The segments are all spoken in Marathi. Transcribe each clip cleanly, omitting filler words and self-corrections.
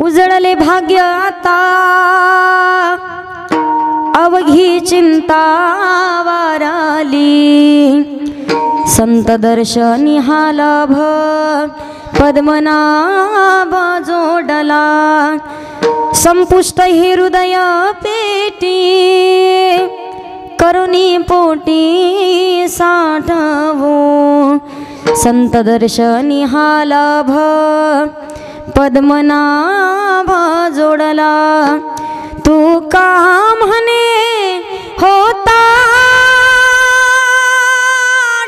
उजळले भाग्य आता अवघी चिंता वाराली संत दर्शनी हालाभ पद्मनाभ जोडला संपुष्ट हि हृदय पेटी करुणी पोटी साठवो संत दर्शनी हालाभ पद्मनाभ जोडला तू का म्हणे होता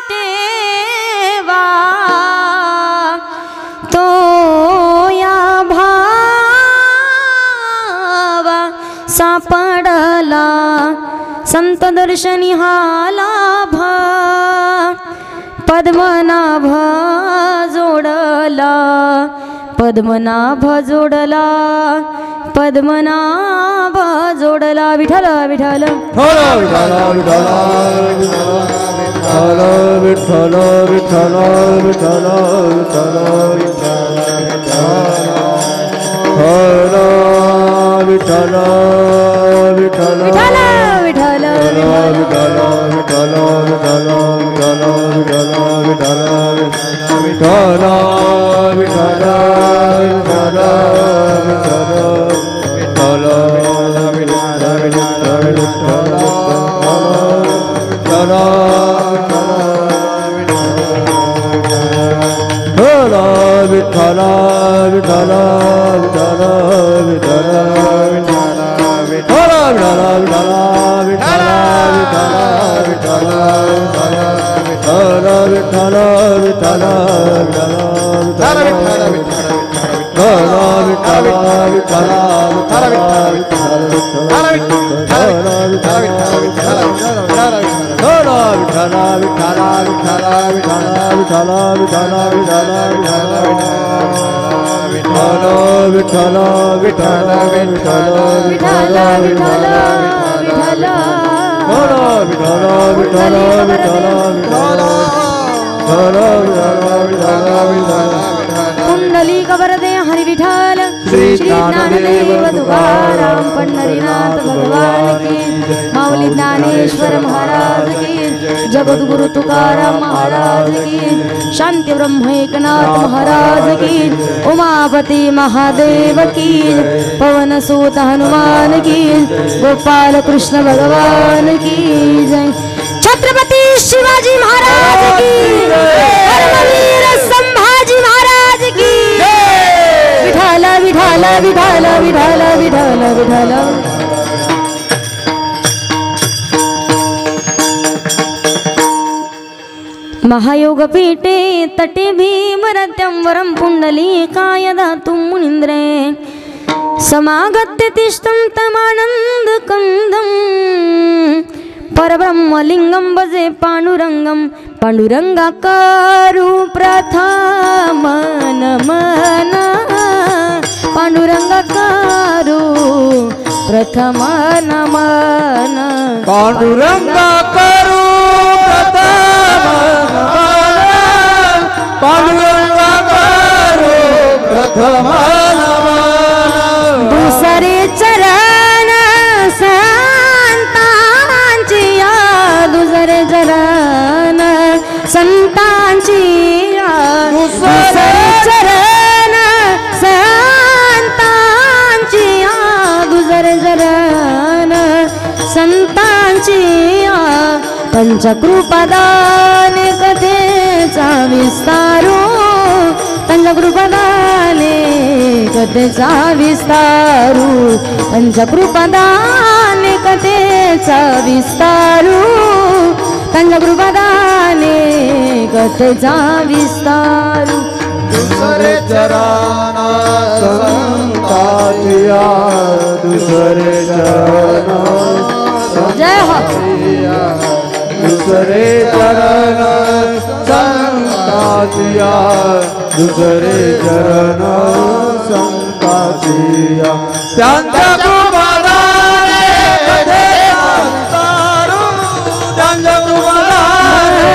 टेवा तो या भावा सापडला संत दर्शनी हा लाभ पद्मनाभ जोडला पद्मनाभ जोडला पद्मनाभ जोडला विठ्ठल विठ्ठल विठ्ठल विठ्ठल विठ्ठल विठ्ठल विठ्ठल विठ्ठल विठ्ठल विठ्ठल कुंडली कवरदे हरि विठ्ठल श्री ज्ञानदेव तुकाराम पंढरीनाथ भगवान की माऊली ज्ञानेश्वर महाराज की जगद्गुरु तुकाराम महाराज की शांती ब्रह्म एकनाथ महाराज की उमापति महादेव की पवन सूत हनुमान की गोपाल कृष्ण भगवान की जय छत्रपति शिवाजी महाराज की धर्मवीर संभाजी महाराज की विठ्ठल विठ्ठल विठ्ठल विठ्ठल विठ्ठल विठ्ठल महायोग पीठे तटे भीमरत्यं वरं पुंडलीकाय दातुं मुनीन्द्रे समागत्य तिष्ठं तमानन्दकन्दं परब्रह्मलिंगं भजे पांडुरंगं पांडुरंगाकारु प्रथम नमन पांडुरंगाकारु प्रथम नमन पांडुरंगाकारु प्रथम नमन पांडुरंगाकारु प्रथम नमन दुसरे चरण संतांची दुसरे चरण संतांची दुसरे चरण संतांची दुसरे चरण संतांची पंचकृपदान कथेचा विस्तारू पंचकृपदाने कथेचा विस्तारू पंचकृपदाने कथेचा विस्तारू पंचकृपदाने कथेचा विस्तारू दुसरे चरण संतांचिया दुसरे चरण जय हो दुसरे चरण संतांचिया दुसरे चरण संतांचिया त्यांच्या कृपादाने कथेचा विस्तारू त्यांच्या कृपादाने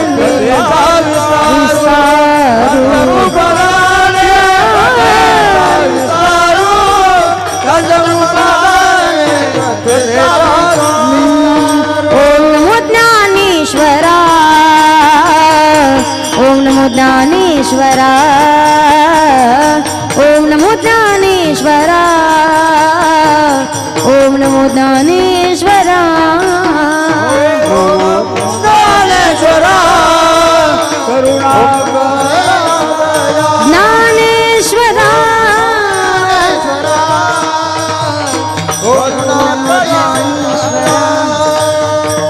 कथेचा विस्तारू ज्ञानेश्वरा ओम नमो ज्ञानेश्वरा ओम नमो ज्ञानेश्वरा ज्ञानेश्वरा करुणा ज्ञानेश्वरा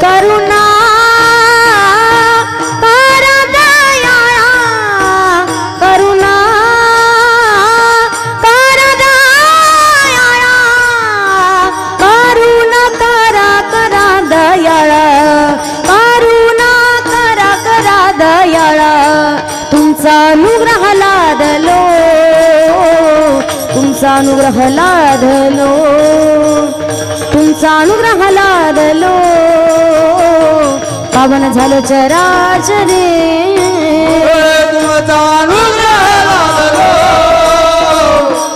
करुणा अनुग्रह लादलो तुमचा अनुग्रह लादलो पावन झालो चराचरे तुमचा अनुग्रह लादलो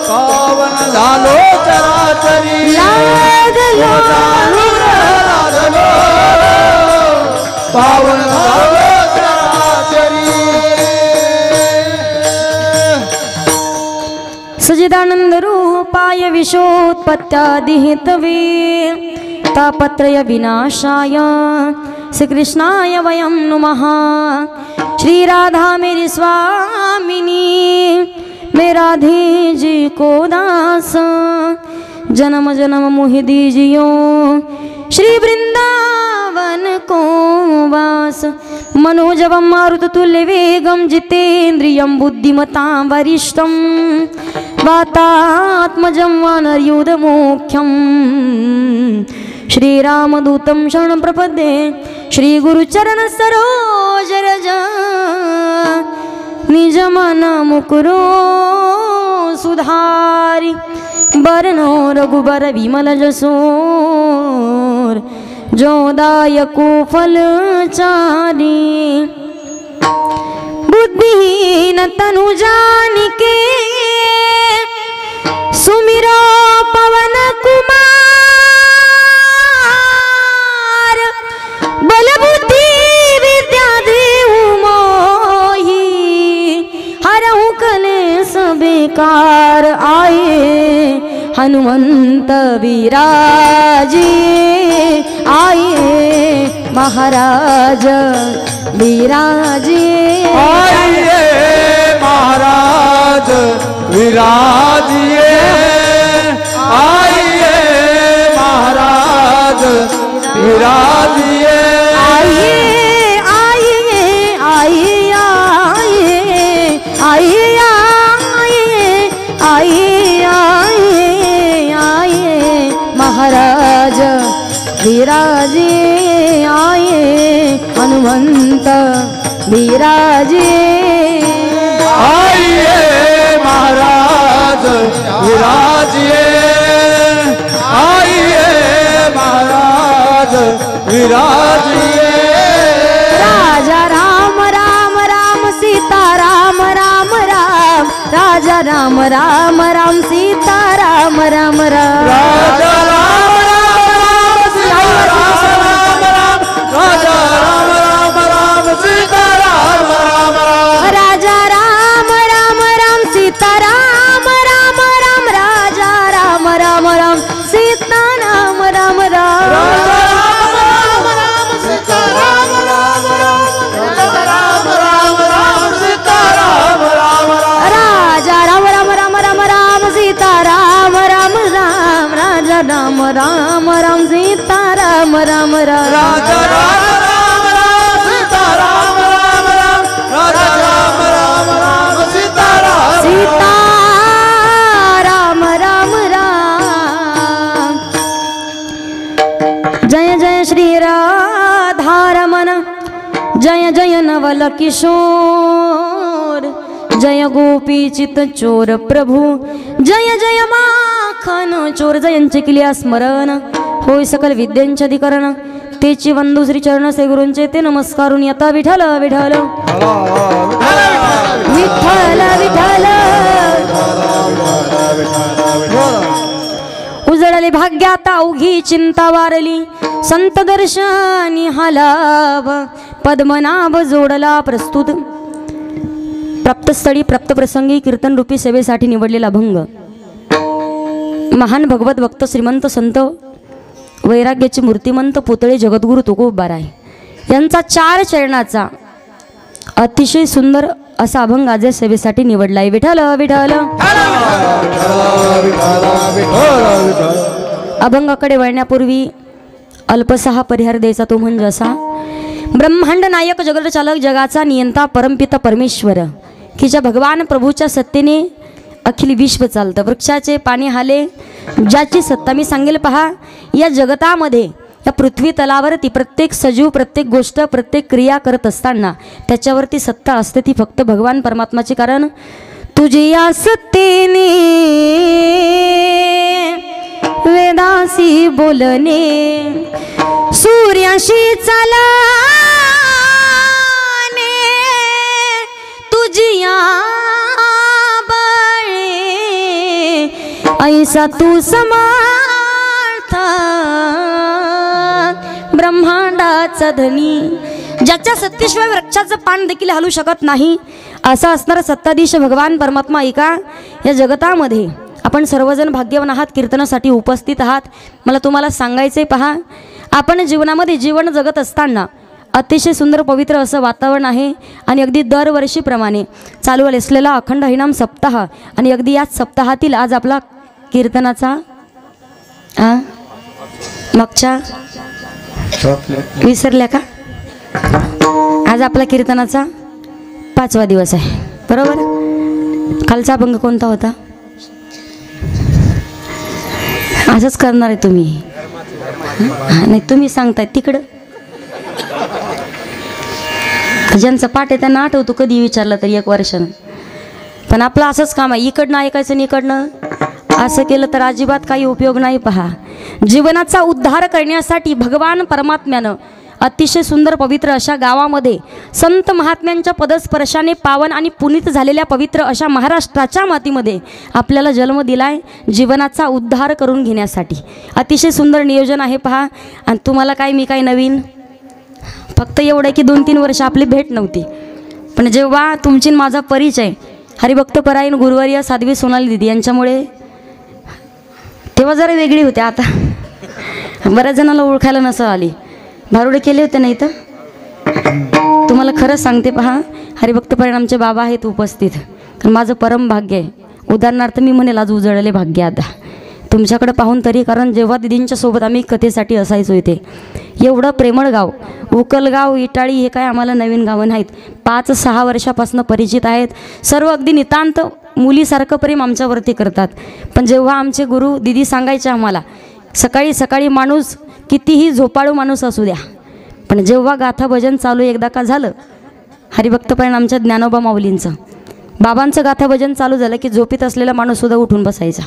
पावन झालो चराचरी लादलो अनुग्रह लादलो पावन झालो चराचरी सजिदानंद रूपाय विश्वोत्पत्त्यादिहेतवे तापत्रय विनाशाय श्री कृष्णाय वयं नुमः। श्री राधा मेरी स्वामिनी मैं राधे जी को दास जन्म जन्म मोहि दीजियो श्री वृंदावन को वास मनोजवं मारुततुल्य वेगं जितेन्द्रियं बुद्धिमतां वरिष्ठं वातात्मजं वानरयूथमुख्यं श्रीरामदूतं शरणं प्रपद्ये श्रीगुरुचरणसरोजरज निजमन मुकुरो सुधारि बरनो रघुबर विमल जसोर जोदायको फलचारी बुद्धिहीन तनु जानिके सुमिरो पवन कुमार बल बुद्धि विद्या देहु मोहि हरहु कलेस बेकार आए हनुमंत विराजे आए महाराज विराजे आइए महाराज विराजिए आइए महाराज विराजिए आइए आइए आइए आइए आइए आइए आइए महाराज विराजे आए हनुमंत विराजे आइए महाराज विराजिए आइए महाराज विराजिए राजा राम राम राम सीता राम राम राम राजा राम राम राम सीता राम राम राम राजा राम राम राम सीता राम राम राम राजा राम राम राम सीता राम राम राम राजा राम राम राम सीता राम राम राम राजा राम राम राम सीता राम राम राम राजा राम राम राम सीता राम राम राम राजा राम राम राम सीता राम राम राम राजा राम राम राम राम राम सीता राम राम राम राजा राम राम राम सीता राम राम राम राजा राम राम राम सीता राम राम राम राजा राम राम राम सीता राम सीता राम राम राम जय जय श्री राधारमण जय जय नवल किशोर जय गोपी चित चोर प्रभु जय जय माखन चोर जयंचे किल्या स्मरण होय सकल विद्यांचे अधिकरण तेची वंदू श्री चरण से गुरूंचे ते नमस्कारून यता विठ्ठल विठ्ठल विठ्ठल विठ्ठल उजळली भाग्यात अवघी चिंता वारली संत दर्शनी हा लाभ पद्मनाभ जोडला प्रस्तुत प्राप्तस्थळी प्राप्तप्रसंगी कीर्तनरूपी सेवेसाठी निवडलेला अभंग महान भगवत भक्त श्रीमंत संत वैराग्याचे मूर्तिमंत पुतळे जगद्गुरु तुकोबाराय यांचा 4 चरणाचा अतिशय सुंदर असा अभंग आज या सेवेसाठी निवडलाय. विठ्ठल विठ्ठल. अभंगाकडे वळण्यापूर्वी अल्पसा हा परिहार द्यायचा तो म्हणजे असा. ब्रह्मांड नायक जगतचालक जगाचा नियंता परमपिता परमेश्वर की ज्या भगवान प्रभूच्या सत्तेने अखिल विश्व चालतं. वृक्षाचे पाणी हाले ज्याची सत्ता. मी सांगेल पहा, या जगतामध्ये या पृथ्वी तलावरती प्रत्येक सजीव प्रत्येक गोष्ट प्रत्येक क्रिया करत असताना त्याच्यावरती सत्ता असते ती फक्त भगवान परमात्माची. कारण तुझी या सत्तेने वेदासी बोलणे सूर्याशी चालणे तुझी या बळे ऐसा तू समर्थ ब्रह्मांडाचा धनी. ज्याच्या सत्तेशिवाय वृक्षाचं पान देखील हलू शकत नाही असा असणारा सत्ताधीश भगवान परमात्मा ऐका या जगतामध्ये आपण सर्वजण भाग्यवान आहात, कीर्तनासाठी उपस्थित आहात. मला तुम्हाला सांगायचं आहे पहा, आपण जीवनामध्ये जीवन जगत असताना अतिशय सुंदर पवित्र असं वातावरण आहे आणि अगदी दरवर्षीप्रमाणे चालू असलेला अखंड हरिनाम सप्ताह आणि अगदी याच सप्ताहातील आज आपला कीर्तनाचा मागच्या विसरल्या का, आज आपला कीर्तनाचा 5वा दिवस आहे बरोबर. कालचा अभंग कोणता होता? असंच करणार आहे तुम्ही? नाही तुम्ही सांगताय तिकडं. ज्यांचं पाठ आहे त्यांना आठवतो कधी विचारलं तरी 1 वर्षानं. पण आपलं असंच काम आहे, इकडनं ऐकायचं आणि इकडनं असं केलं तर अजिबात काही उपयोग नाही. पहा, जीवनाचा उद्धार करण्यासाठी भगवान परमात्म्यानं अतिशय सुंदर पवित्र अशा गावामध्ये संत महात्म्यांच्या पदस्पर्शाने पावन आणि पुनीत झालेल्या पवित्र अशा महाराष्ट्राच्या मातीमध्ये आपल्याला जन्म दिलाय जीवनाचा उद्धार करून घेण्यासाठी. अतिशय सुंदर नियोजन आहे पहा. आणि तुम्हाला काय मी काय नवीन, फक्त एवढं आहे की 2-3 वर्ष आपली भेट नव्हती, पण जेव्हा तुमची माझा परिचय हरिभक्तपरायण गुरुवर्य साध्वी सोनाली दिदी यांच्यामुळे तेव्हा जरा वेगळी होते. आता बऱ्याच जणांना ओळखायला नसं आली, भारुडे केले होते नाही तर. तुम्हाला खरंच सांगते पहा, हरिभक्तपरायण आमचे बाबा आहेत उपस्थित, कारण माझं परम भाग्य आहे. उदाहरणार्थ मी म्हणेल आज उजळले भाग्य आता तुमच्याकडे पाहून तरी, कारण जेव्हा दिदींच्या सोबत आम्ही कथेसाठी असायचो इथे. एवढं प्रेमळ गाव, उकलगाव इटाळी हे काय आम्हाला नवीन गावं नाहीत. 5-6 वर्षापासून परिचित आहेत सर्व. अगदी नितांत मुलीसारखं प्रेम आमच्यावरती करतात. पण जेव्हा आमचे गुरु दिदी सांगायचे आम्हाला, सकाळी सकाळी माणूस कितीही झोपाळू माणूस असू द्या, पण जेव्हा गाथा भजन चालू एकदा का झालं, हरिभक्तपरायण आमच्या ज्ञानोबा माऊलींचं बाबांचं गाथा भजन चालू झालं की झोपीत असलेला माणूससुद्धा उठून बसायचा.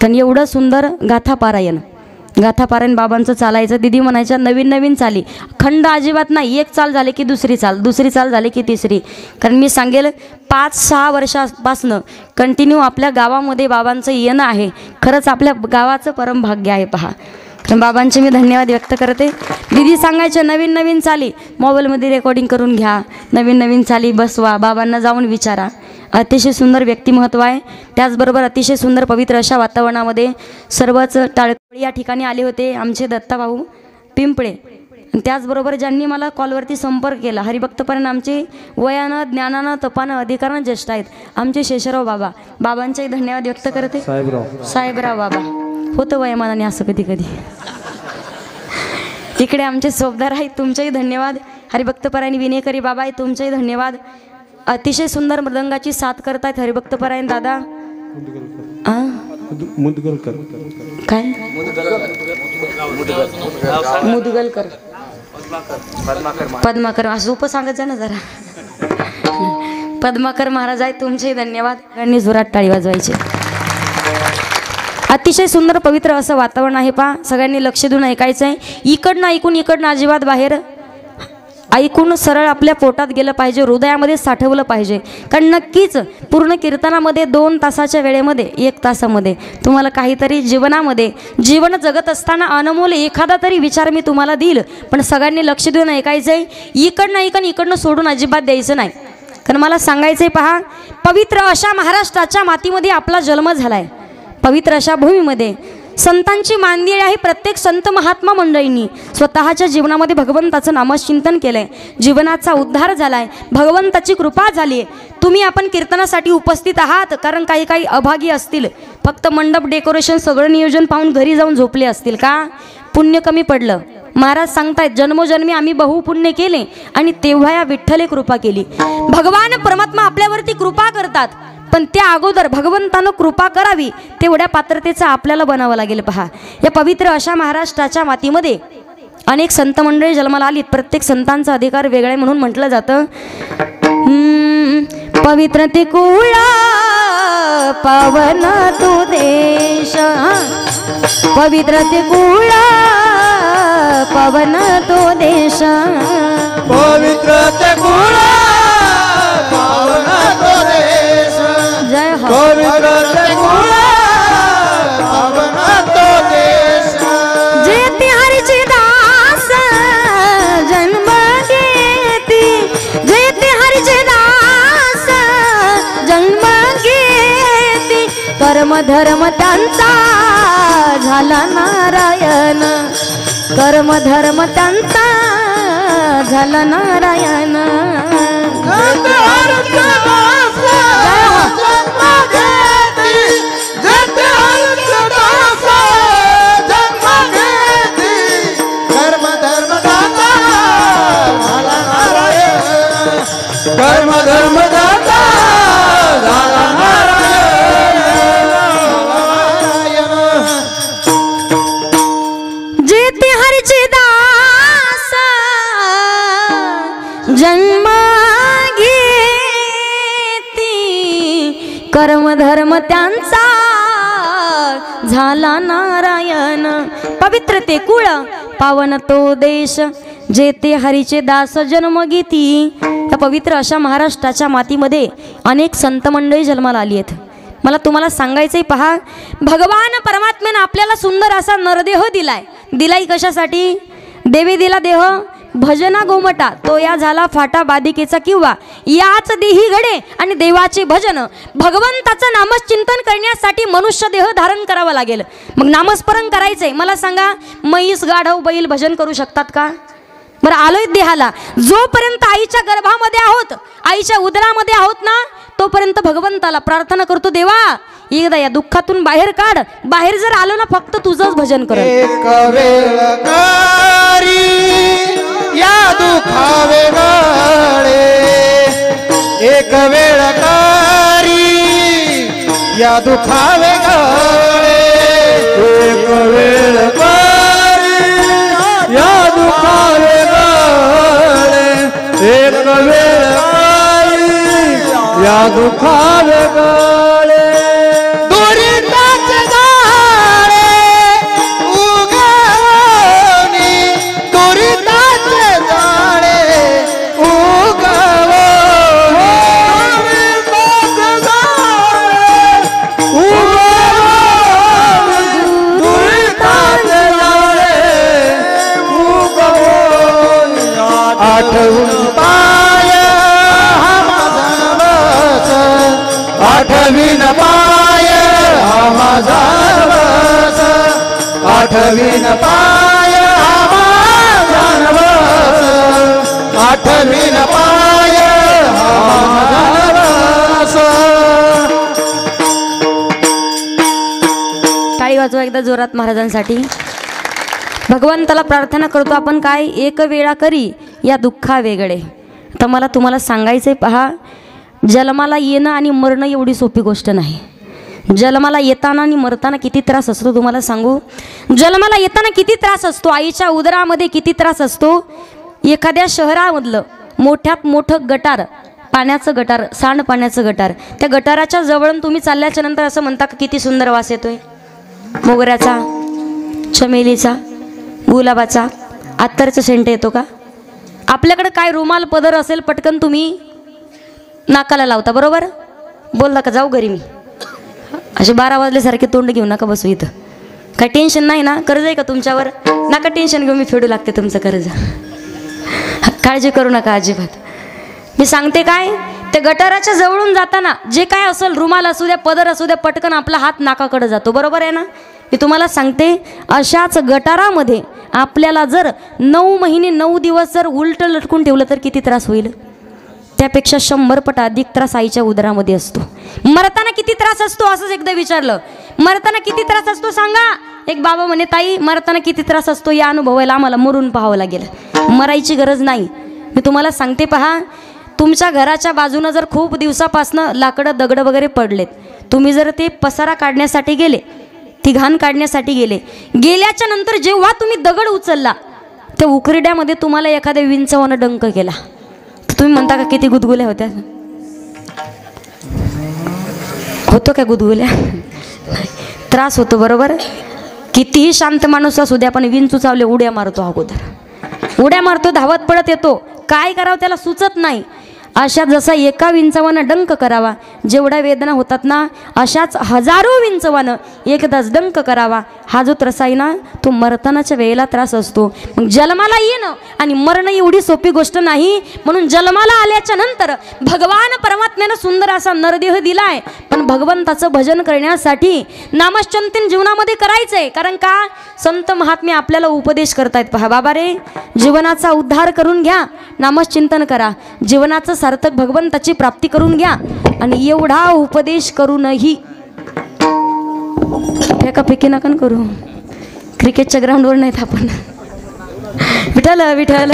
कारण एवढं सुंदर गाथापारायण बाबांचं चालायचं. दिदी म्हणायच्या नवीन नवीन चाली, खंड अजिबात नाही. एक चाल झाली की दुसरी चाल झाली की तिसरी. कारण मी सांगेल 5-6 वर्षापासनं कंटिन्यू आपल्या गावामध्ये बाबांचं येणं आहे. खरंच आपल्या गावाचं परम भाग्य आहे पहा. कारण बाबांचे मी धन्यवाद व्यक्त करते. दिदी सांगायच्या नवीन नवीन चाली मोबाईलमध्ये रेकॉर्डिंग करून घ्या, नवीन नवीन चाली बसवा, बाबांना जाऊन विचारा. अतिशय सुंदर व्यक्तिमत्व आहे. त्याचबरोबर अतिशय सुंदर पवित्र अशा वातावरणामध्ये सर्वच टाळकळी या ठिकाणी आले होते आमचे दत्ताभाऊ पिंपळे. त्याचबरोबर ज्यांनी मला कॉलवरती संपर्क केला, हरिभक्तपरायण आमचे वयानं ज्ञानानं तपानं अधिकारानं ज्येष्ठ आहेत आमचे शेषराव बाबा. बाबांचाही धन्यवाद व्यक्त करते. साहेबराव बाबा होतं वयमानाने असं कधी कधी. इकडे आमचे सोबदार आहेत, तुमचेही धन्यवाद. हरिभक्तपरायण विनेकरी बाबा आहे, तुमचेही धन्यवाद. अतिशय सुंदर मृदंगाची साथ करतायत हरिभक्तपरायण दादा. काय मुदगलकर पद्माकर असं उप सांगायचं ना जरा. पद्माकर महाराज आहे, तुमचेही धन्यवाद. सगळ्यांनी जोरात टाळी वाजवायची. अतिशय सुंदर पवित्र असं वातावरण आहे पहा. सगळ्यांनी लक्ष देऊन ऐकायचं आहे. इकडनं ऐकून इकडनं अजिबात बाहेर ऐकून सरळ आपल्या पोटात गेलं पाहिजे, हृदयामध्ये साठवलं पाहिजे. कारण नक्कीच पूर्ण कीर्तनामध्ये 2 तासाच्या वेळेमध्ये 1 तासामध्ये तुम्हाला काहीतरी जीवनामध्ये जीवन जगत असताना अनमोल एखादा तरी विचार मी तुम्हाला देईल. पण सगळ्यांनी लक्ष देऊन ऐकायचं आहे. इकडनं ऐकून इकडनं सोडून अजिबात द्यायचं नाही. तर मला सांगायचंय पहा, पवित्र अशा महाराष्ट्राच्या मातीमध्ये आपला जन्म झालाय, पवित्र अशा भूमीमध्ये संतांची मानदेय आहे. प्रत्येक संत महात्मा मंडळींनी स्वतःच्या जीवनामध्ये भगवंताचं नामचिंतन केलंय, जीवनाचा उद्धार झालाय, भगवंताची कृपा झाली. तुम्ही आपण कीर्तनासाठी उपस्थित आहात, कारण काही काही अभागी असतील, फक्त मंडप डेकोरेशन सगळं नियोजन पाहून घरी जाऊन झोपले असतील का, पुण्य कमी पडलं. महाराज सांगतायत, जन्मोजन्मी आम्ही बहुपुण्य केले आणि तेव्हा या विठ्ठले कृपा केली. भगवान परमात्मा आपल्यावरती कृपा करतात, पण त्या अगोदर भगवंतानं कृपा करावी तेवढ्या पात्रतेचं आपल्याला बनावं लागेल. पहा, या पवित्र अशा महाराष्ट्राच्या मातीमध्ये अनेक संत मंडळी जन्माला आलीत. प्रत्येक संतांचा अधिकार वेगळा आहे म्हणून म्हटलं जातं, पवित्र ते कुळा पावन तो देश, पवित्र ते कुळा पावन तो देश, पवित्र ते कुळा पावन तो देश, जय हो. पवित्र ते कुळा पावन तो देश, जेते हरिचे दास जन्म घेती, जेते हरिचे दास जन्म घेती, कर्म धर्म त्यांचा झाला नारायण, कर्म धर्म त्यांचा झाला नारायण. कर्म धर्म दाता झाला नारायण, जेते हरिचे दास जन्म घेती, कर्म धर्म त्यांचा झाला नारायण. पवित्र ते कुळ पावन तो देश, जेते हरीचे दास जन्म घेती. या पवित्र अशा महाराष्ट्राच्या मातीमध्ये अनेक संत मंडळी जन्माला आली आहेत. मला तुम्हाला सांगायचंय, पहा, भगवान परमात्म्याने आपल्याला सुंदर असा नरदेह दिलाय. दिलाई कशासाठी? देवी दिला देह भजना गोमटा, तो या झाला फाटा बादिकेचा, किंवा याच देही घडे आणि देवाचे भजन, भगवंताचं नामचिंतन करण्यासाठी मनुष्य देह धारण करावा लागेल. मग नामस्मरण करायचंय. मला सांगा, म्हैस गाढव बैल भजन करू शकतात का? बरं, आलोय देहाला. जोपर्यंत आईच्या गर्भामध्ये आहोत, आईच्या उदरामध्ये आहोत ना, तोपर्यंत भगवंताला प्रार्थना करतो, देवा एकदा या दुःखातून बाहेर काढ. बाहेर जर आलो ना, फक्त तुझंच भजन कर. एक वेळ कारी या दुखावे गळे, एक वेळ कारी या दुखावे गळे, एक वेळ कारी या दुखावे गळे, एक वेळ कारी या दुखावे गळे, दुरिताचे जाळे उगवणी, दुरिताचे जाळे उगवणी, दुरिताचे जाळे उगवणी, आठवून पाय हा माझा नवस, आठवीन पाय हा माझा नवस, आठवीन पाय हा माझा नवस, आठवीन पाय हा माझा नवस. टाळी वाजवा एकदा जोरात महाराजांसाठी. भगवंताला प्रार्थना करतो आपण, काय? एक वेळा करी या दुःखा वेगळे. तर मला तुम्हाला सांगायचंय, पहा, जन्माला येणं आणि मरणं एवढी सोपी गोष्ट नाही. जन्माला येताना आणि मरताना किती त्रास असतो तुम्हाला सांगू. जन्माला येताना किती त्रास असतो, आईच्या उदरामध्ये किती त्रास असतो. एखाद्या शहरामधलं मोठ्यात मोठं गटार, पाण्याचं गटार, सांडपाण्याचं गटार, त्या गटाराच्या जवळून तुम्ही चालल्याच्या नंतर असं म्हणता का किती सुंदर वास येतोय, मोगऱ्याचा, चमेलीचा, गुलाबाचा, अत्तरचा सेंट येतो का? आपल्याकडे काय रुमाल पदर असेल, पटकन तुम्ही नाकाला लावता, बरोबर? बोलला का जाऊ घरी मी, असे 12 वाजल्यासारखे तोंड घेऊ नका बसू इथं. काय टेन्शन नाही ना? कर्ज आहे का तुमच्यावर? नका टेन्शन घेऊ, मी फेडू लागते तुमचं कर्ज, काळजी करू नका अजिबात. मी सांगते काय, ते गटाराच्या जवळून जाताना जे काय असेल, रुमाल असू द्या, पदर असू द्या, पटकन आपला हात नाकाकडे जातो, बरोबर आहे ना? मी तुम्हाला सांगते, अशाच गटारामध्ये आपल्याला जर 9 महिने 9 दिवस जर उलट लटकून ठेवलं तर किती त्रास होईल? त्यापेक्षा 100 पट अधिक त्रास आईच्या उदरामध्ये असतो. मरताना किती त्रास असतो असंच एकदा विचारलं, मरताना किती त्रास असतो सांगा? एक बाबा म्हणे, ताई मरताना किती त्रास असतो या अनुभवायला आम्हाला मरून पाहावं लागेल. मरायची गरज नाही. मी तुम्हाला सांगते, पहा, तुमच्या घराच्या बाजूनं जर खूप दिवसापासनं लाकडं दगड वगैरे पडलेत, तुम्ही जर ते पसारा काढण्यासाठी गेले, ती घाण काढण्यासाठी गेल्याच्या नंतर जेव्हा तुम्ही दगड उचलला, त्या उकरड्यामध्ये तुम्हाला एखाद्या विंचवानं डंक केला, तुम्ही म्हणता का किती गुदगुल्या होत्या? होतो काय गुदगुल्या? त्रास होतो, बरोबर? कितीही शांत माणूस असू द्या, पण विंचू चावले उड्या मारतो, अगोदर उड्या मारतो, धावत पडत येतो, काय करावं त्याला सुचत नाही. अशा जसा एका विंचवानं डंक करावा, जेवढ्या वेदना होतात ना, अशाच हजारो विंचवानं एकदाच डंक करावा. हा जो त्रास आहे ना, तो मरतानाच्या वेळेला त्रास असतो. मग जन्माला येणं आणि मरणं एवढी सोपी गोष्ट नाही. म्हणून जन्माला आल्याच्या नंतर भगवान परमात्म्यानं सुंदर असा नरदेह दिलाय, पण भगवंताचं भजन करण्यासाठी नामचिंतन जीवनामध्ये करायचंय. कारण का? संत महात्मे आपल्याला उपदेश करतायत, पहा बाबा रे, जीवनाचा उद्धार करून घ्या, नामचिंतन करा, जीवनाचं सार्थक भगवंताची प्राप्ती करून घ्या. आणि एवढा उपदेश करूनही फेकाफेकी नका करू. क्रिकेटच्या ग्राउंडवर नाहीत आपण. विठ्ठल विठ्ठल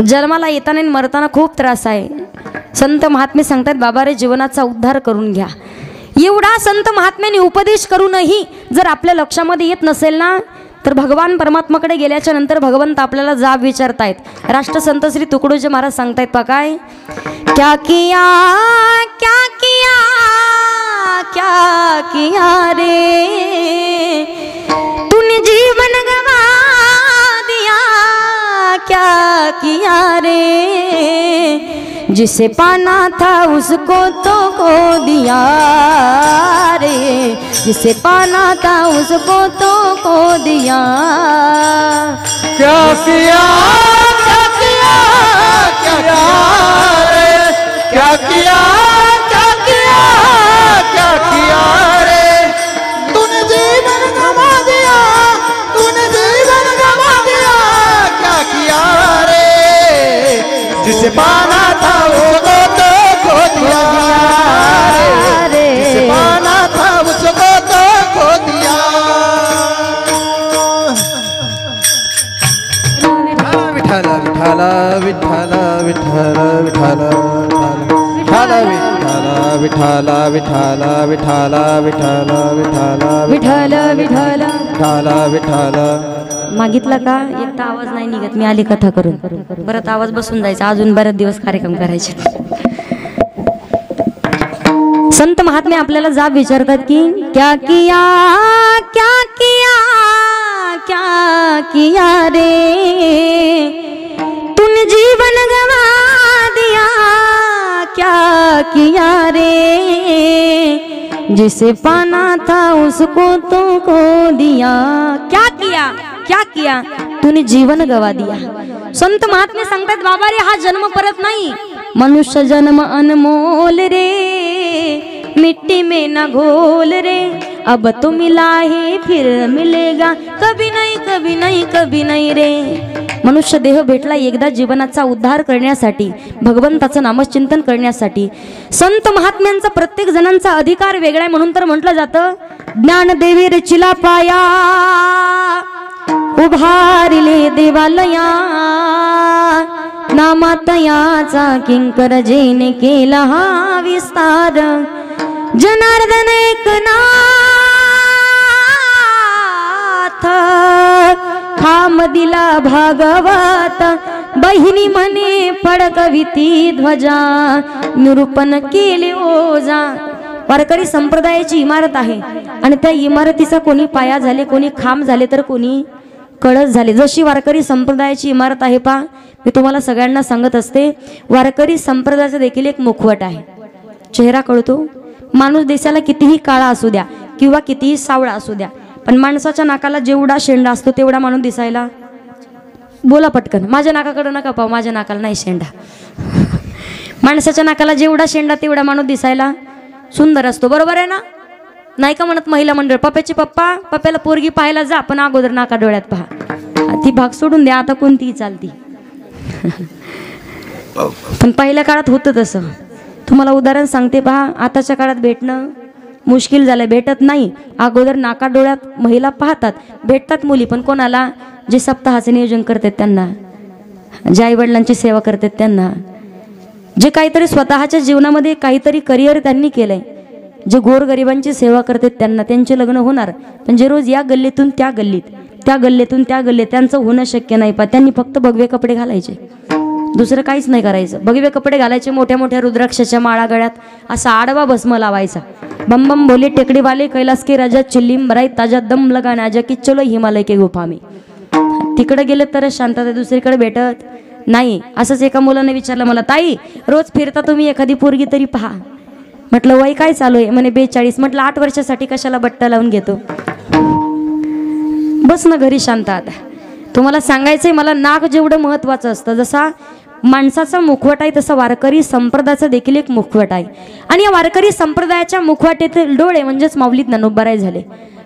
जन्माला येताना आणि मरताना खूप त्रास आहे. संत महात्मे सांगतात, बाबा रे, जीवनाचा उद्धार करून घ्या. एवढा संत महात्म्याने उपदेश करूनही जर आपल्या लक्षामध्ये येत नसेल ना, तर भगवान परमात्माकडे गेल्याच्या नंतर भगवंत आपल्याला जाब विचारतायत. राष्ट्रसंत श्री तुकडोजी महाराज सांगतायत, पहा काय, क्या किया क्या किया क्या किया रे, तूने जीवन गवा दिया, क्या किया रे, जिसे पाना था उसको तो खो दिया रे, जिसे पाना था उसको तो खो दिया. क्या किया क्या किया क्या किया रे, क्या किया क्या किया क्या किया रे, तूने जीवन गवा दिया, तूने जीवन गवा दिया, क्या किया रे, जिसे पाना था उसको तो खो दिया रे, जिसे पाना था उसको तो खो दिया. विठ्ठल विठ्ठल विठ्ठल विठ्ठल विठ्ठल विठ्ठल विठ्ठल विठ्ठल विठ्ठल विठ्ठल विठ्ठल विठ्ठल विठ्ठल विठ्ठल विठ्ठल. मागितलं का? एक तर आवाज नाही निघत. मी आली कथा करून, परत आवाज बसून जायचा, अजून बरेच दिवस कार्यक्रम करायचे. संत महात्मे आपल्याला जाब विचारतात की, क्या किया क्या किया क्या किया रे, तूने जीवन गवा दिया, क्या किया रे, जिसे पाना था उसको तो खो दिया. क्या किया तूने जीवन गवा दिया. संत महात्मे सांगतात, बाबा रे, हा जन्म परत नाही. मनुष्य जन्म अनमोल रे, मिट्टी में न घोल रे, अब तो मिला है फिर मिलेगा, कभी नहीं कभी नहीं कभी नहीं रे. मनुष्य देह भेटला एकदा जीवनाचा उद्धार करण्यासाठी, भगवंताचं नामचिंतन करण्यासाठी. संत महात्म्यांचा प्रत्येक जणांचा अधिकार वेगळा आहे. म्हणून तर म्हटलं जातं, ज्ञानदेवी रचिला पाया, उभारिले देवालया, नामातयाचा किंकर जेने केला हा विस्तार, जनार्दन एकनाथ खाम दिला भागवत, बहिणी म्हणे फडकविती ध्वजा, निरूपण केले ओजा. वारकरी संप्रदायाची इमारत आहे आणि त्या इमारतीचा कोणी पाया झाले, कोणी खांब झाले, तर कोणी कळस झाले. जशी वारकरी संप्रदायाची इमारत आहे, पहा, मी तुम्हाला सगळ्यांना सांगत असते, वारकरी संप्रदायाचा देखील एक मुखवट आहे. चेहरा कळतो. माणूस देशाला कितीही काळा असू द्या किंवा कितीही सावळा असू द्या, पण माणसाच्या नाकाला जेवढा शेंडा असतो तेवढा माणूस दिसायला, बोला पटकन, माझ्या नाकाकडे नका पाहू, माझ्या नाकाला नाही शेंडा. माणसाच्या नाकाला जेवढा शेंडा तेवढा माणूस दिसायला सुंदर असतो, बरोबर आहे ना? नाही का म्हणत महिला मंडळ, पप्प्याची पप्पा पप्प्याला पोरगी पाहायला जा, पण अगोदर नाका डोळ्यात पहा. ती भाग सोडून द्या, आता कोणतीही चालती. पण पहिल्या काळात होतं तसं. तुम्हाला उदाहरण सांगते पहा, आताच्या काळात भेटणं मुश्किल झालं, भेटत नाही. अगोदर नाका डोळ्यात महिला पाहतात, भेटतात मुली, पण कोणाला? जे सप्ताहाचे नियोजन करतात त्यांना, जे आईवडिलांची सेवा करतात त्यांना, जे काहीतरी स्वतःच्या जीवनामध्ये काहीतरी करिअर त्यांनी केलंय, जे गोरगरिबांची सेवा करतात त्यांना, त्यांचे लग्न होणार. पण जे रोज या गल्लीतून त्या गल्लीत, त्या गल्लीतून त्या गल्लीत, त्यांचं होणं शक्य नाही. पा त्यांनी फक्त भगवे कपडे घालायचे, दुसरं काहीच नाही करायचं. भगवे कपडे घालायचे, मोठ्या मोठ्या रुद्राक्षाच्या माळा गळ्यात, असा आडवा भस्म लावायचा. बम बम बोले टेकडी वाले, कैलास के राजा, चिल्लीम बराई ताजा, दम लगाना आजा की चलो हिमालय के गुफा में. तिकडे गेले तरच शांतता, दुसरीकडे भेटत नाही. असंच एका मुलाने विचारलं मला, ताई रोज फिरता तुम्ही, एखादी पोरगी तरी पहा. म्हटलं वय काय चालू आहे? म्हणे 42. म्हटलं 8 वर्षासाठी कशाला बट्टा लावून घेतो, बस ना घरी शांत. आता तुम्हाला सांगायचंय, मला नाक जेवढं महत्वाचं असतं, जसा माणसाचा मुखवट आहे तसा वारकरी संप्रदायाचा देखील एक मुखवट आहे. आणि या वारकरी संप्रदायाच्या मुखवाटेतील डोळे म्हणजेच माऊली ज्ञानोबाराय झाले.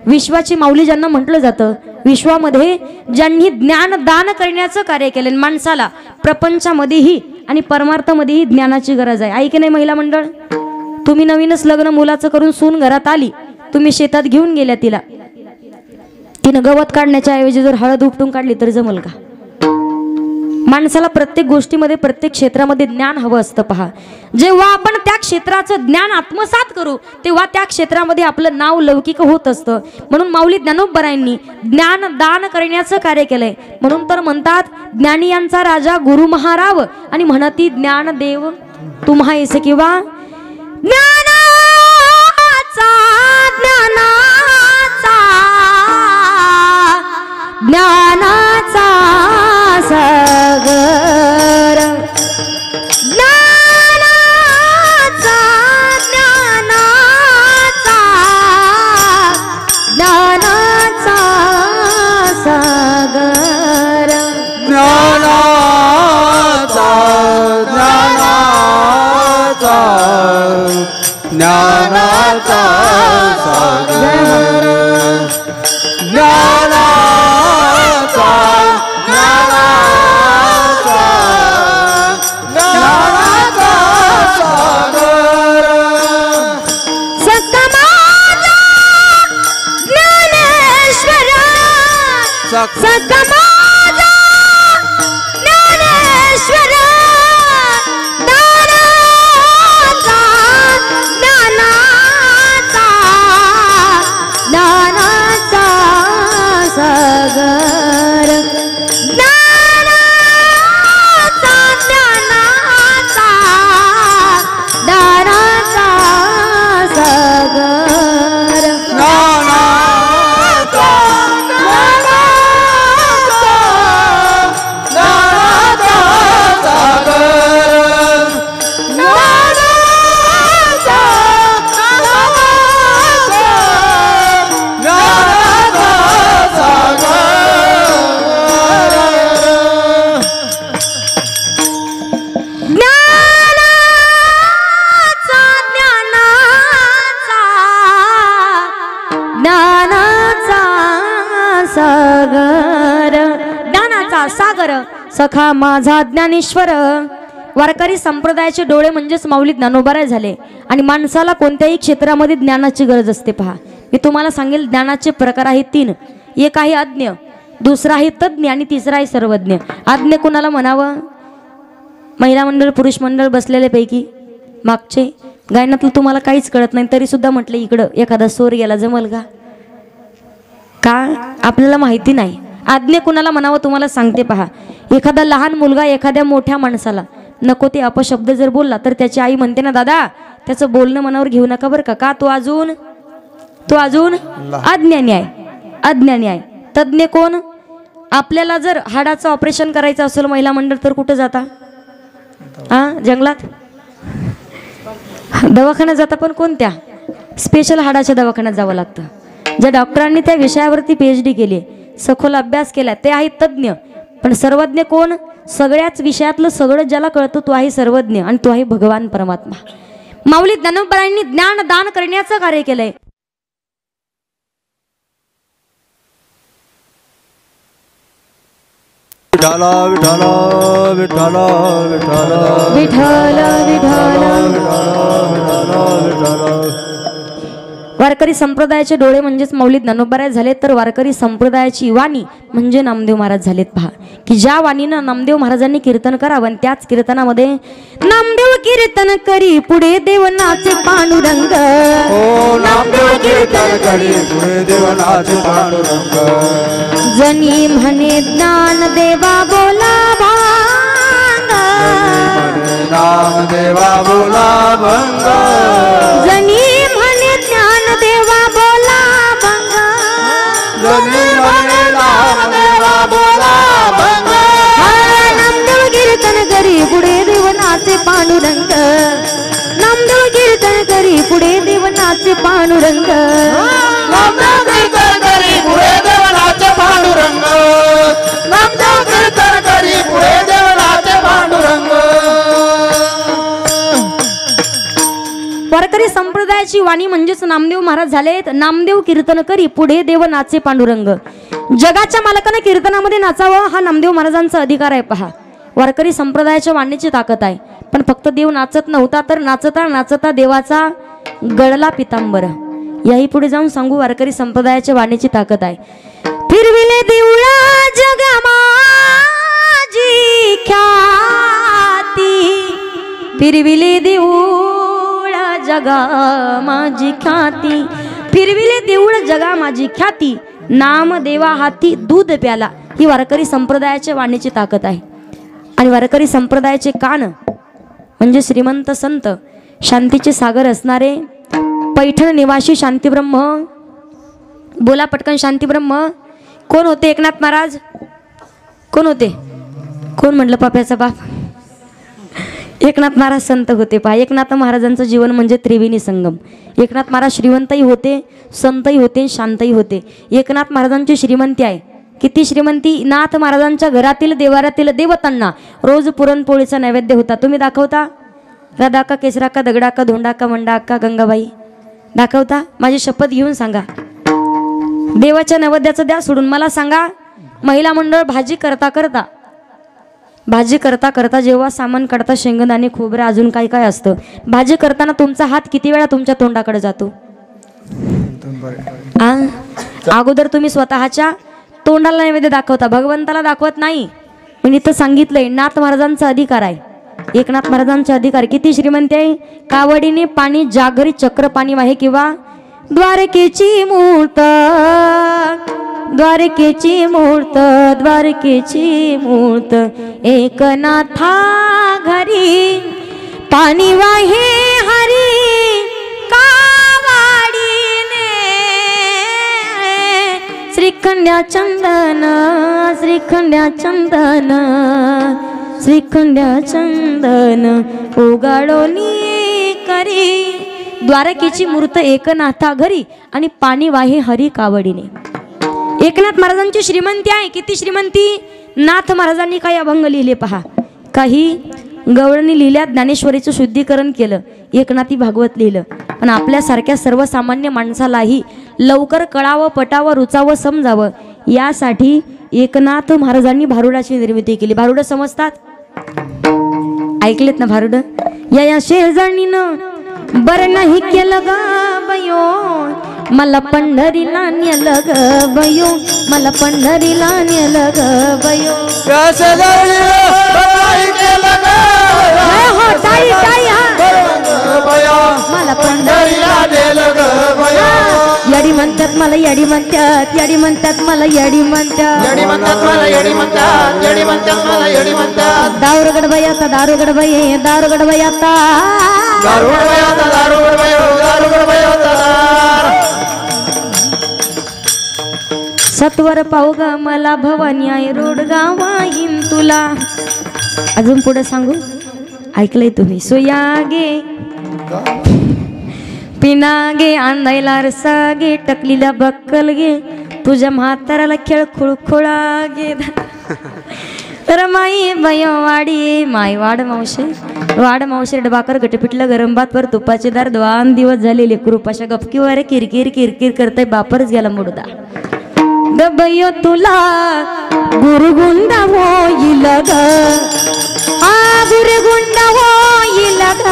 विश्वाची माऊली ज्यांना म्हटलं जातं, विश्वामध्ये ज्यांनी ज्ञान दान करण्याचं कार्य केलं. माणसाला प्रपंचामध्येही आणि परमार्थामध्येही ज्ञानाची गरज आहे. की नाही महिला मंडळ? तुम्ही नवीनच लग्न मुलाचं करून सून घरात आली, तुम्ही शेतात घेऊन गेल्या तिला, तिनं गवत काढण्याच्या ऐवजी जर हळद उपटून काढली तर जमल का? माणसाला प्रत्येक गोष्टीमध्ये, प्रत्येक क्षेत्रामध्ये ज्ञान हवं असतं. पहा, जेव्हा आपण त्या क्षेत्राचं ज्ञान आत्मसात करू तेव्हा त्या क्षेत्रामध्ये आपलं नाव लौकिक होत असतं. म्हणून माऊली ज्ञानोबरायांनी ज्ञान दान करण्याचं कार्य केलंय. म्हणून तर म्हणतात, ज्ञानी यांचा राजा गुरु महाराव, आणि म्हणती ज्ञानदेव तुम्हा येसे, किंवा ज्ञानाचा ज्ञानाचा ज्ञानाचा सागर, ज्ञानाचा ज्ञानाचा ज्ञानाचा सागर, ज्ञानाचा ज्ञानाचा ज्ञानाचा सागर, ज्ञानाचा ज्ञानाचा ज्ञानाचा सागर, सकमाजा ज्ञानेश्वर, सकमाजा ज्ञानेश्वर, ज्ञानाचा ज्ञानाचा ज्ञानाचा सागर, ज्ञानाचा ज्ञानाचा ज्ञानाचा सागर, ज्ञानाचा ज्ञानाचा सागर, ज्ञानाचा ज्ञानाचा सागर, ज्ञानाचा सागर, सखा माझा ज्ञानेश्वर. वारकरी संप्रदायाचे डोळे म्हणजेच माऊली ज्ञानोबाराय झाले. आणि माणसाला कोणत्याही क्षेत्रामध्ये ज्ञानाची गरज असते. पहा, मी तुम्हाला सांगेल, ज्ञानाचे प्रकार आहेत 3. एक आहे अज्ञ, दुसरा आहे तज्ञ, आणि तिसरा आहे सर्वज्ञ. अज्ञ कोणाला म्हणावं? महिला मंडळ, पुरुष मंडळ बसलेले पैकी मागचे गायनातलं तुम्हाला काहीच कळत नाही, तरी सुद्धा म्हटलं इकडं एखादा सोर गेला जमल का? आपल्याला माहिती नाही. अज्ञ कुणाला म्हणावं तुम्हाला सांगते. पहा, एखादा लहान मुलगा एखाद्या मोठ्या माणसाला नको ते अपशब्द जर बोलला तर त्याची आई म्हणते ना, दादा त्याचं बोलणं मनावर घेऊ नका बरं का, तो अजून अज्ञानी आहे. अज्ञानी आहे. तज्ञ कोण? आपल्याला जर हाडाचं ऑपरेशन करायचं असेल महिला मंडळ तर कुठं जाता? जंगलात दवाखान्यात जाता, पण कोणत्या? स्पेशल हाडाच्या दवाखान्यात जावं लागतं. ज्या डॉक्टरांनी त्या विषयावरती PhD केली, सखोल अभ्यास केला, ते आहेत तज्ज्ञ. पण सर्वज्ञ कोण? सगळ्याच विषयातलं सगळं ज्याला कळतं तो आहे सर्वज्ञ, आणि तो आहे भगवान परमात्मा. माऊली ज्ञानोबांनी ज्ञान दान करण्याचं कार्य केलंय. विठाला विठाला विठाला विठाला विठ्ठल विठ्ठल. वारकरी संप्रदायाचे डोळे म्हणजेच माऊली ज्ञानोबाराय झालेत, तर वारकरी संप्रदायाची वाणी म्हणजे नामदेव महाराज झालेत. पहा की ज्या वाणीनं नामदेव महाराजांनी कीर्तन करावं, आणि त्याच कीर्तनामध्ये नामदेव कीर्तन करी पुढे देवनाचे पांडुरंग. ओ नामदेव कीर्तन करी पुढे देवनाचे पांडुरंग. जनी म्हणे ज्ञान देवा बोला भांग. नाम देवा बोला भंग. जनी म्हणे ज्ञान देवा बोला भंग. जनी म्हणे नाम देवा बोला भंग. नामदेव कीर्तन करी पुढे देवनाचे पांडुरंग. नामदेव कीर्तन करी पुढे देवनाचे पांडुरंग. नामदेव कीर्तन करी पुढे देवनाचे पांडुरंग. नामदेव कीर्तन करी पुढे देवनाचे पांडुरंग. वारकरी संप्रदायाची वाणी म्हणजेच नामदेव महाराज झालेत. नामदेव कीर्तन करी पुढे देव नाचे पांडुरंग. जगाच्या मालकाने कीर्तनामध्ये नाचावं हा नामदेव महाराजांचा अधिकार आहे. पहा वारकरी संप्रदायाच्या वाणीची ताकद आहे. पण फक्त देव नाचत नव्हता, तर नाचता नाचता देवाचा गळला पितांबर. याही पुढे जाऊन सांगू वारकरी संप्रदायाच्या वाणीची ताकद आहे. फिरविले देऊळा जगमाजी ख्याती. फिरविले देऊळा जगा माझी ख्याती. फिरविले देऊळ जगा माझी ख्याती. नाम देवा हाती दूध प्याला. ही वारकरी संप्रदायाच्या वाणीची ताकद आहे. आणि वारकरी संप्रदायाचे कान म्हणजे श्रीमंत संत, शांतीचे सागर असणारे पैठण निवासी शांतीब्रह्म. बोला पटकन शांतीब्रह्म. कोण होते? एकनाथ महाराज. कोण होते? कोण म्हटलं पाप्याचा बाप? एकनाथ महाराज संत होते. पहा एकनाथ महाराजांचं जीवन म्हणजे त्रिवेणी संगम. एकनाथ महाराज श्रीमंतही होते, संतही होते, शांतही होते. एकनाथ महाराजांची श्रीमंती आहे. किती श्रीमंती? नाथ महाराजांच्या घरातील देवारातील देवतांना रोज पुरणपोळीचा नैवेद्य होता. तुम्ही दाखवता? राधा का, केसरा का, दगडा का, धोंडा का, मंडा का, गंगाबाई दाखवता? माझी शपथ घेऊन सांगा. देवाच्या नैवेद्याचं द्या सोडून. मला सांगा, महिला मंडळ भाजी करता करता जेव्हा सामान काढता, शेंगदाणे, खोबरं, अजून काय काय असतं, भाजी करताना तुमचा हात किती वेळा तुमच्या तोंडाकडे जातो? अगोदर तुम्ही स्वतःच्या तोंडाला नैवेद्य दाखवता, भगवंताला दाखवत नाही. पण इथं सांगितलंय नाथ महाराजांचा अधिकार आहे. एकनाथ महाराजांचा अधिकार किती श्रीमंती आहे. कावडीने पाणी जागरी चक्र पाणी वाहे किंवा द्वारकेची मूर्त, द्वारकेची मूर्त, द्वारकेची मूर्त, एकनाथा घरी पाणी वाहे हरी कावडीने. श्रीखंड्या चंदन, श्रीखंड्या चंदन, श्रीखंड्या चंदन उगाडोनी करी. द्वारकेची मूर्त एकनाथा घरी आणि पाणी वाहे हरी कावडीने. एकनाथ महाराजांची श्रीमंती आहे. किती श्रीमंती? नाथ महाराजांनी काही अभंग लिहिले पहा. काही गवळणी लिहिल्या, ज्ञानेश्वरीचं शुद्धीकरण केलं, एकनाथी भागवत लिहिलं. पण आपल्यासारख्या सर्वसामान्य माणसालाही लवकर कळावं, पटावं, रुचावं, समजावं यासाठी एकनाथ महाराजांनी भारुडाची निर्मिती केली. भारुड समजतात? ऐकलेत ना भारुड? या शेजाणीनं बरं नाही केलं ग बयो, मला पंढरीला नेलं ग बयो, मला पंढरीला नेलं ग बयो. मला पंढरीला नेलं ग बयो. याडी म्हणतात मला, याडी म्हणतात, याडी म्हणतात मला, याडी म्हणतात, येडी म्हणतात मला, येडी म्हणतात, येडी म्हणतात मला, येडी म्हणतात. दारुगड बयाता, दारुगड बये, दारुगड बयाता, दारुगड बयाता, दारुगड बयो, दारुगड बयाता. सत्वर पाहू ग मला भवानी आहे रोड गावाईन तुला. अजून पुढे सांगू? ऐकलंय तुम्ही? सोयागे पिना गे आंधायला रसा गे टकलीला बक्कल गे तुझ्या म्हाताराला खेळ खुळखुळा गे तर माई बाय वाडी माई वाड मावशे डबाकर गटपिटलं गरम भातवर तुपाचे दार 2 दिवस झालेले कृपाशा गपकीवर किरकिर किरकिर करताय बापरच गेला मुडदा गबयो तुला गुरुगुंडा होईल ग गुरुगुंडा होईल ग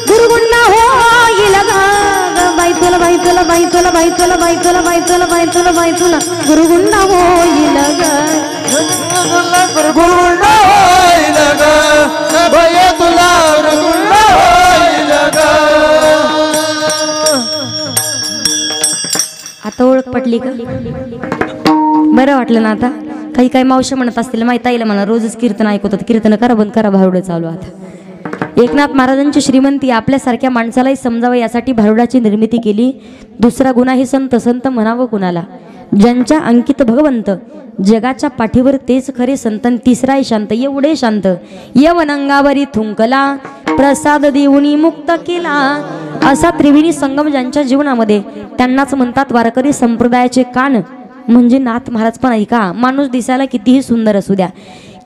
गुरुगुंडा होईल ग बाई तुला गुरुगुंडा होईल ग गुरुगुंडा होईल ग बाई तुला गुरुगुंडा होईल ग. आता ओळख पटली का? बरं वाटलं ना आता? काही मावशी म्हणत असतील माहिती आईला म्हणा रोजच कीर्तन ऐकवतात, कीर्तन करा बंद करा भारुडं चालू. आता एकनाथ महाराजांची श्रीमंती आपल्यासारख्या माणसालाही समजावं यासाठी भारुडाची निर्मिती केली. दुसरा गुन्हा हे संत म्हणावं कुणाला ज्यांच्या अंकित भगवंत जगाच्या पाठीवर तेच खरे संतन. तिसराही शांत एवढे शांत यवनंगावरी थुंकला प्रसाद देऊनी मुक्त केला. असा त्रिवेणी संगम ज्यांच्या जीवनामध्ये त्यांनाच म्हणतात वारकरी संप्रदायाचे कान म्हणजे नाथ महाराज. पण ऐका माणूस दिसायला कितीही सुंदर असू द्या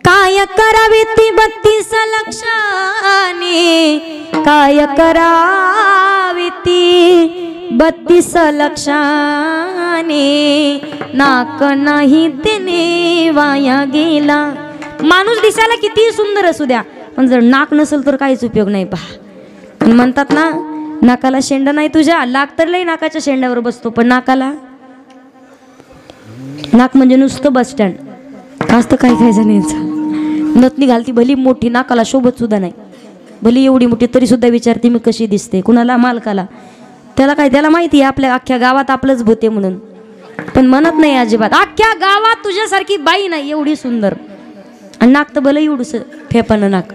काय करावी ती 32 लक्षाने काय करावी ती 32 लक्षाने नाक नाही त्याने वाया गेला. माणूस दिसायला कितीही सुंदर असू द्या पण जर नाक नसेल तर काहीच उपयोग नाही. पहा म्हणतात ना नाकाला शेंड नाही तुझ्या लाग तर लई नाकाच्या शेंड्यावर बसतो पण नाकाला नाक म्हणजे नुसतं बस स्टँड असतं. काय जणांचं नथनी घालती भली मोठी नाकाला शोभत सुद्धा नाही भली एवढी मोठी तरी सुद्धा विचारते मी कशी दिसते कुणाला मालकाला. त्याला काय त्याला माहिती आहे आपल्या अख्ख्या गावात आपलंच भूते म्हणून पण म्हणत नाही अजिबात अख्ख्या गावात तुझ्यासारखी बाई नाही एवढी सुंदर. आणि नाक तर भलं एवढंच फेपानं नाक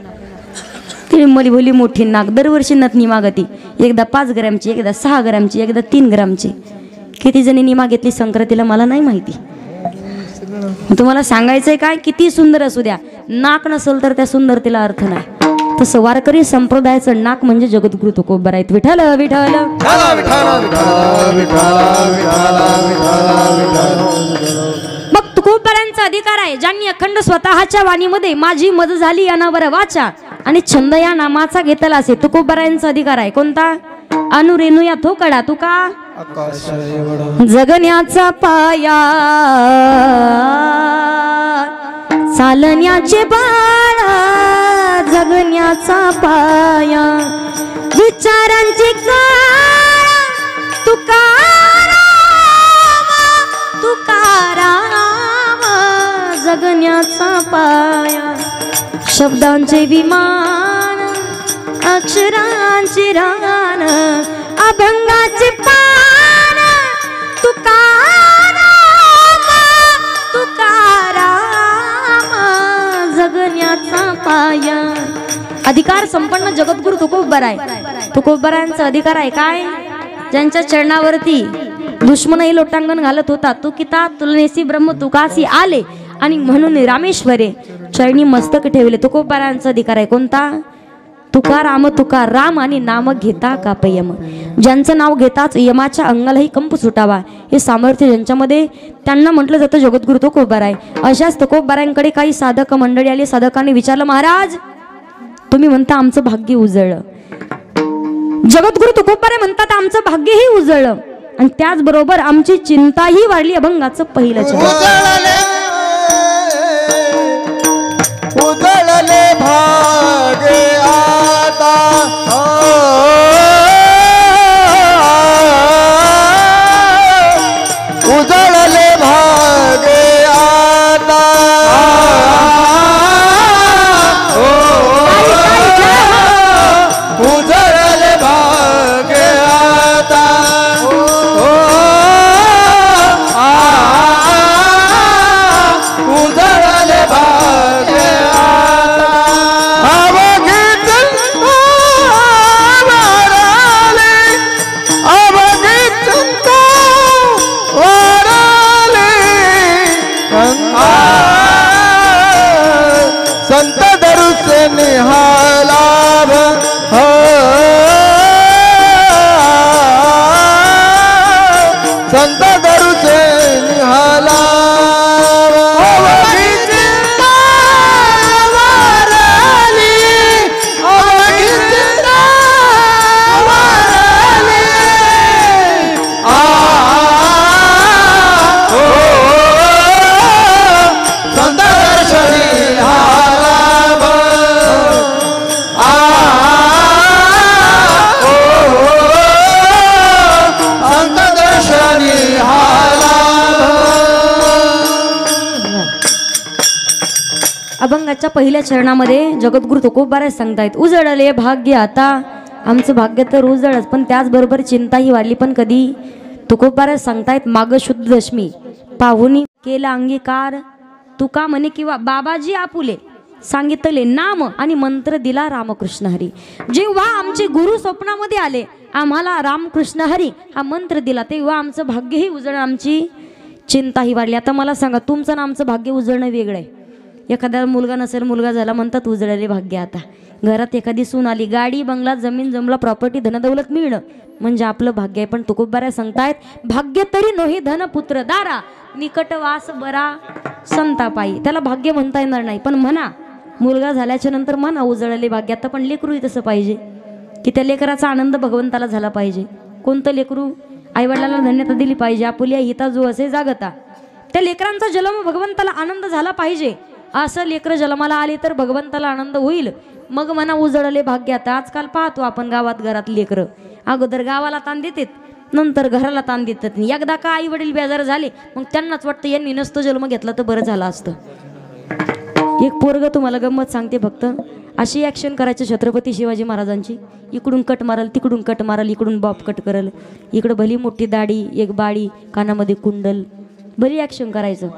ती मली भली मोठी नाक. दरवर्षी नथनी मागती एकदा 5 ग्रॅमची एकदा 6 ग्रॅमची एकदा 3 ग्रॅमची. किती जणींनी मागितली संक्रांतीला मला नाही माहिती. तुम्हाला सांगायचंय काय किती सुंदर असू द्या नाक नसेल तर त्या सुंदरतेला अर्थ नाही. तसं वारकरी संप्रदायाचं नाक म्हणजे जगद्गुरु तुकोबा आहेत. विठ्ठल विठ्ठल मग तुकोबारांचा अधिकार आहे ज्यांनी अखंड स्वतःच्या वाणीमध्ये माझी मज झाली यानावर वाचा आणि छंद या नामाचा घेतला असे. तुकोबारांचा अधिकार आहे कोणता? अनुरेणू या थोकडा तुका जगण्याचा पाया चालण्याचे बाळ जगण्याचा पाया विचारांची काळ तुकाराम तुकाराम जगण्याचा पाया शब्दांचे विमान अक्षरांचे रान अभंगाचे पान तुकाराम तुकाराम जगण्याचा पाया. अधिकार संपन्न जगद्गुरु तुकोबा आहे. तुकोबारांचा अधिकार आहे काय? ज्यांच्या चरणावरती दुश्मनही लोटांगण घालत होता तू किता तुलनेसी ब्रह्म तुकासी आले आणि म्हणून रामेश्वरे चरणी मस्तक ठेवले. तुकोबारांचा अधिकार आहे कोणता? तुकाराम तुकाराम आणि नाम घेता कापयम. ज्यांचं नाव घेताच यमाच्या अंगालाही कंप सुटावा हे सामर्थ्य ज्यांच्यामध्ये त्यांना म्हटलं जातं जगद्गुरु तुकोबा आहे. अशाच तुकोबारांकडे काही साधक मंडळी आली. साधकांनी विचारलं महाराज तुम्ही म्हणता आमचं भाग्य उजळलं. जगद्गुरु तुकोबा म्हणतात आमचं भाग्यही उजळलं आणि त्याचबरोबर आमची चिंताही वाढली. अभंगाचं पहिलं उजळले भागे आता उजळले भागे आता उजळले भागे आता भाग्याच्या पहिल्या चरणामध्ये जगद्गुरु तुकोबाराय सांगतायत, उजळले भाग्य आता. आमचं भाग्य तर उजळच, पण त्याचबरोबर चिंताही वाढली. पण कधी? तुकोबाराय सांगतायत, माग शुद्ध दशमी पाहुनी केला अंगीकार. तुका म्हणे किंवा बाबाजी आपुले सांगितले नाम आणि मंत्र दिला रामकृष्ण हरी. जेव्हा आमचे गुरु स्वप्नामध्ये आले, आम्हाला रामकृष्ण हरी हा मंत्र दिला, तेव्हा आमचं भाग्यही उजळलं, आमची चिंताही वाढली. आता मला सांगा, तुमचं आणि आमचं भाग्य उजळणं वेगळं आहे. एखाद्याला मुलगा नसेल, मुलगा झाला, म्हणतात उजळले भाग्य आता. घरात एखादी सून आली, गाडी बंगला जमीन जमला प्रॉपर्टी धनदौलत मिळणं म्हणजे आपलं भाग्य आहे. पण तुकोबाराय सांगतायत, भाग्य तरी नोही धन पुत्र दारा, निकटवास बरा संतापाई. त्याला भाग्य म्हणता येणार नाही, पण म्हणा मुलगा झाल्याच्या नंतर म्हणा उजळले भाग्य. आता पण लेकरूही तसं पाहिजे की त्या लेकराचा आनंद भगवंताला झाला पाहिजे. कोणतं लेकरू? आईवडिलांना धन्यता दिली पाहिजे. आपुल्या हिता जो असे जागता, त्या लेकरांचा जन्म भगवंताला आनंद झाला पाहिजे. असं लेकरं जन्माला आले तर भगवंताला आनंद होईल, मग म्हणा उजळले भाग्य आता. आजकाल पाहतो आपण गावात घरात लेकरं अगोदर गावाला ताण देतात, नंतर घराला ताण देतात. एकदा का आई वडील बेजार झाले, मग त्यांनाच वाटतं यांनी नसतं जन्म घेतला तर बरं झालं असतं. एक पोरग तुम्हाला गंमत सांगते, फक्त अशी ॲक्शन करायची छत्रपती शिवाजी महाराजांची. इकडून कट मारल, तिकडून कट मारल, इकडून बॉब कट करल, इकडं भली मोठी दाढी, एक बाळी, कानामध्ये कुंडल, भली ॲक्शन करायचं.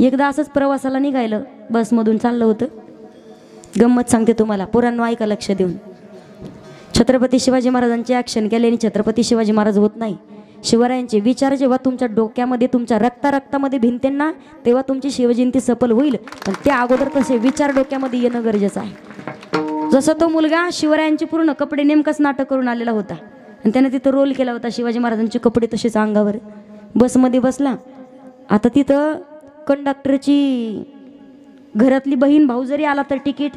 एकदा असंच प्रवासाला निघायलं, बसमधून चाललं होतं. गंमत सांगते तुम्हाला, पोरांनो ऐका लक्ष देऊन. छत्रपती शिवाजी महाराजांचे ॲक्शन केल्याने छत्रपती शिवाजी महाराज होत नाही. शिवरायांचे विचार जेव्हा तुमच्या डोक्यामध्ये, तुमच्या रक्तामध्ये भिनतील ना, तेव्हा तुमची शिवजयंती सफल होईल. पण त्या अगोदर तसे विचार डोक्यामध्ये येणं गरजेचं आहे. जसं तो मुलगा शिवरायांचे पूर्ण कपडे नेमकंच नाटक करून आलेला होता आणि त्याने तिथं रोल केला होता, शिवाजी महाराजांचे कपडे तसेच अंगावर. बसमध्ये बसला. आता तिथं कंडक्टरची घरातली बहीण भाऊ जरी आला तर तिकीट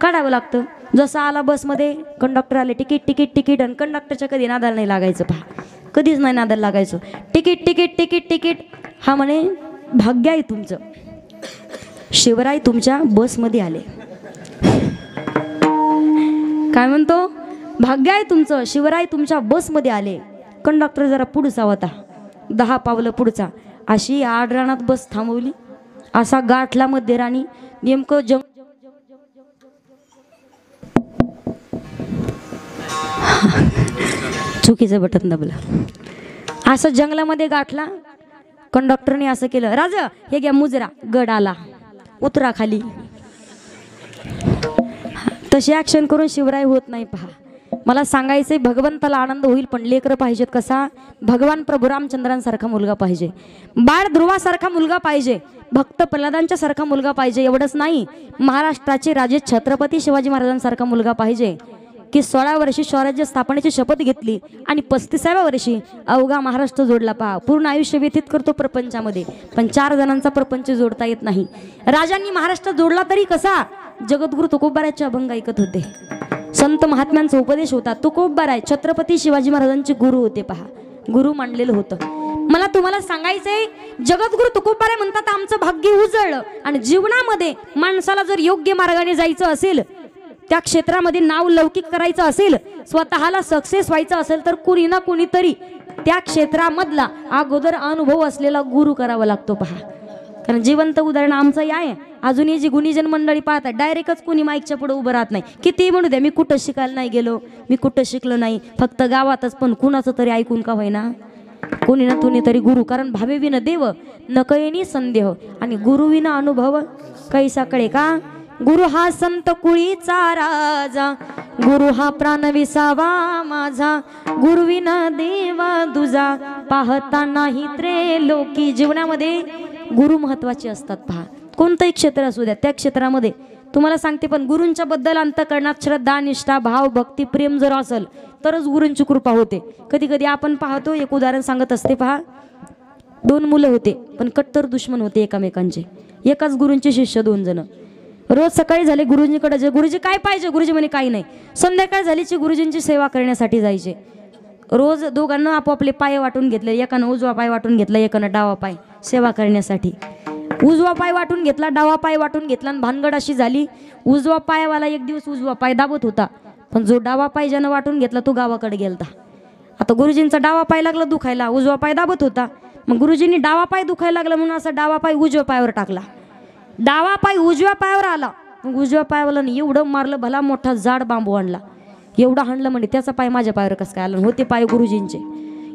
काढावं लागतं. जसं आला बसमध्ये, कंडक्टर आले, तिकीट तिकीट तिकीट. आणि कंडक्टरच्या कधी नादाला नाही लागायचं, पहा कधीच नाही नादाला लागायचं. Ticket ticket ticket ticket. हा म्हणे भाग्य आहे तुमचं, शिवराय तुमच्या बसमध्ये आले. काय म्हणतो? भाग्य आहे तुमचं, शिवराय तुमच्या बसमध्ये आले. कंडक्टर जरा पुढचा होता, 10 पावलं पुढचा. अशी आडरानात बस थांबवली, असा गाठला मध्ये राणी. नेमकं चुकीचं बटन दाबलं. असं जंगलामध्ये गाठला. कंडक्टरने असं केलं, राजा हे घ्या मुजरा, गड आला, उतरा खाली. तशी ॲक्शन करून शिवराय होत नाही. पहा, मला सांगायचंय, भगवंताला आनंद होईल, पण लेकरं पाहिजेत. कसा? भगवान प्रभू रामचंद्रांसारखा मुलगा पाहिजे, बाळ ध्रुवासारखा मुलगा पाहिजे, भक्त प्रल्हादांच्या सारखा मुलगा पाहिजे. एवढंच नाही, महाराष्ट्राचे राजे छत्रपती शिवाजी महाराजांसारखा मुलगा पाहिजे की 16 वर्षी स्वराज्य स्थापनेची शपथ घेतली आणि 35व्या वर्षी अवघा महाराष्ट्र जोडला. पहा, पूर्ण आयुष्य व्यतीत करतो प्रपंचामध्ये, पण 4 जणांचा प्रपंच जोडता येत नाही. राजांनी महाराष्ट्र जोडला तरी कसा? जगद्गुरु तुकोबारायचे अभंग ऐकत होते, संत महात्म्यांचा उपदेश होता. तुकोबाराय छत्रपती शिवाजी महाराजांचे गुरु होते. पहा, गुरु मानलेलं होतं. मला तुम्हाला सांगायचंय, जगद्गुरु तुकोबाराय म्हणतात, आमचं भाग्य उजळलं. आणि जीवनामध्ये माणसाला जर योग्य मार्गाने जायचं असेल, त्या क्षेत्रामध्ये नाव लौकिक करायचं असेल, स्वतःला सक्सेस व्हायचं असेल, तर कुणी ना कुणीतरी त्या क्षेत्रामधला अगोदर अनुभव असलेला गुरु करावा लागतो. पहा, कारण जिवंत उदाहरण आमचं आहे. अजूनही जी गुणीजन मंडळी पाहतात, डायरेक्टच कुणी माईकच्या पुढे उभं राहत नाही. किती म्हणू द्या, मी कुठं शिकायला नाही गेलो, मी कुठं शिकलो नाही, फक्त गावातच. पण कुणाचं तरी ऐकून का होईना, कोणी ना कुणी तरी गुरु. कारण भावे विन देव न कळेनी संदेह, आणि गुरु विना अनुभव कैसा कळे का? गुरु हा संत कुळीचा राजा, गुरु हा प्राण विसावा माझा, गुरु विना देवा तुझा पाहता नाही त्रेलोकी. जीवनामध्ये गुरु महत्वाचे असतात. पहा, कोणतंही क्षेत्र असू द्या, त्या क्षेत्रामध्ये तुम्हाला सांगते, पण गुरूंच्या बद्दल अंतःकरणात श्रद्धा, निष्ठा, भाव, भक्ती, प्रेम जर असेल तरच गुरूंची कृपा होते. कधी कधी आपण पाहतो, एक उदाहरण सांगत असते. पहा, 2 मुलं होते, पण कट्टर दुश्मन होते एकमेकांचे. एकाच गुरूंचे शिष्य 2 जण. रोज सकाळी झाले गुरुजींकडे, जे गुरुजी काय पाहिजे, गुरुजी म्हणे काही नाही. संध्याकाळ झालीची गुरुजींची सेवा करण्यासाठी जायचे. रोज दोघांना आपापले पाय वाटून घेतले, एकानं उजवा पाय वाटून घेतला, एकानं डावा पाय, सेवा करण्यासाठी. उजवा पाय वाटून घेतला, डावा पाय वाटून घेतला, आणि भानगड अशी झाली, उजवा पायवाला एक दिवस उजवा पाय दाबत होता, पण जो डावा पाय ज्यानं वाटून घेतला तो गावाकडे गेलता. आता गुरुजींचा डावा पाय लागला दुखायला, उजवा पाय दाबत होता. मग गुरुजींनी डावा पाय दुखायला लागला म्हणून असा डावा पाय उजव्या पायावर टाकला. डावा पाय उजव्या पायावर आला मग उजव्या पायावाला एवढं मारलं, भला मोठा जाड बांबू आणला, एवढा हाणलं म्हणजे त्याचा पाय माझ्या पायावर कसं काय आला, होते पाय गुरुजींचे,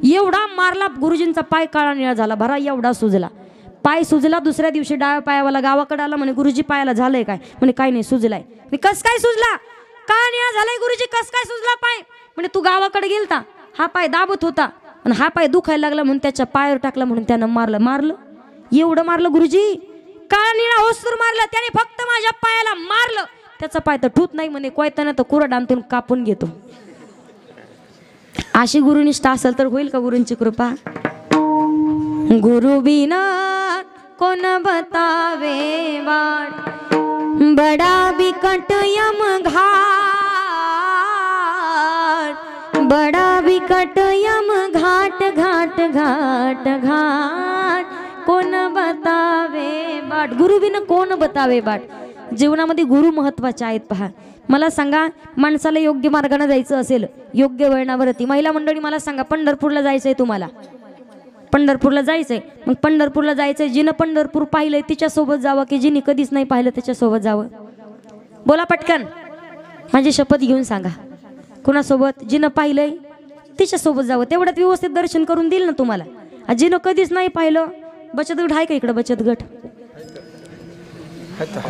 एवढा मारला गुरुजींचा पाय काळा निळा झाला, भरा एवढा सुजला पाय सुजला. दुसऱ्या दिवशी डाव्या पायावाला गावाकडे आला, म्हणे गुरुजी पायाला झालंय काय, म्हणे काय नाही सुजलाय. कस काय सुजला, काळा निळा झालाय गुरुजी, कस काय सुजला पाय, म्हणे तू गावाकडे गेलता, हा पाय दाबत होता आणि हा पाय दुखायला लागला म्हणून त्याच्या पायावर टाकला म्हणून त्यानं मारलं. एवढं मारलं गुरुजी, काळा निळा होस्तूर मारलं त्याने, फक्त माझ्या पायाला मारलं, त्याचा पाय तर ठूत नाही म्हणे, कोयताना तर कुरड आणतून कापून घेतो. अशी गुरुनिष्ठा असेल तर होईल का गुरूंची कृपा. गुरु बिना कोण बतावे वाट, बडा बिकट यम घाट, बडा बिकट यम घाट घाट घाट घाट, कोण बतावे बाट. गुरु बिना कोण बतावे बाट. जीवनामध्ये गुरु महत्वाचे आहेत. पहा, मला सांगा, माणसाला योग्य मार्गाने जायचं असेल, योग्य वळणावरती, महिला मंडळी मला सांगा, पंढरपूरला जायचंय तुम्हाला, पंढरपूरला जायचंय, मग पंढरपूरला जायचंय, जिनं पंढरपूर पाहिलंय तिच्यासोबत जावं की जिने कधीच नाही पाहिलं त्याच्यासोबत जावं. बोला पटकन, माझी शपथ घेऊन सांगा, कुणासोबत, जिनं पाहिलंय तिच्यासोबत जावं, तेवढ्यात व्यवस्थित दर्शन करून देईल ना तुम्हाला. जिनं कधीच नाही पाहिलं, बचत गट आहे का इकडं, बचत गट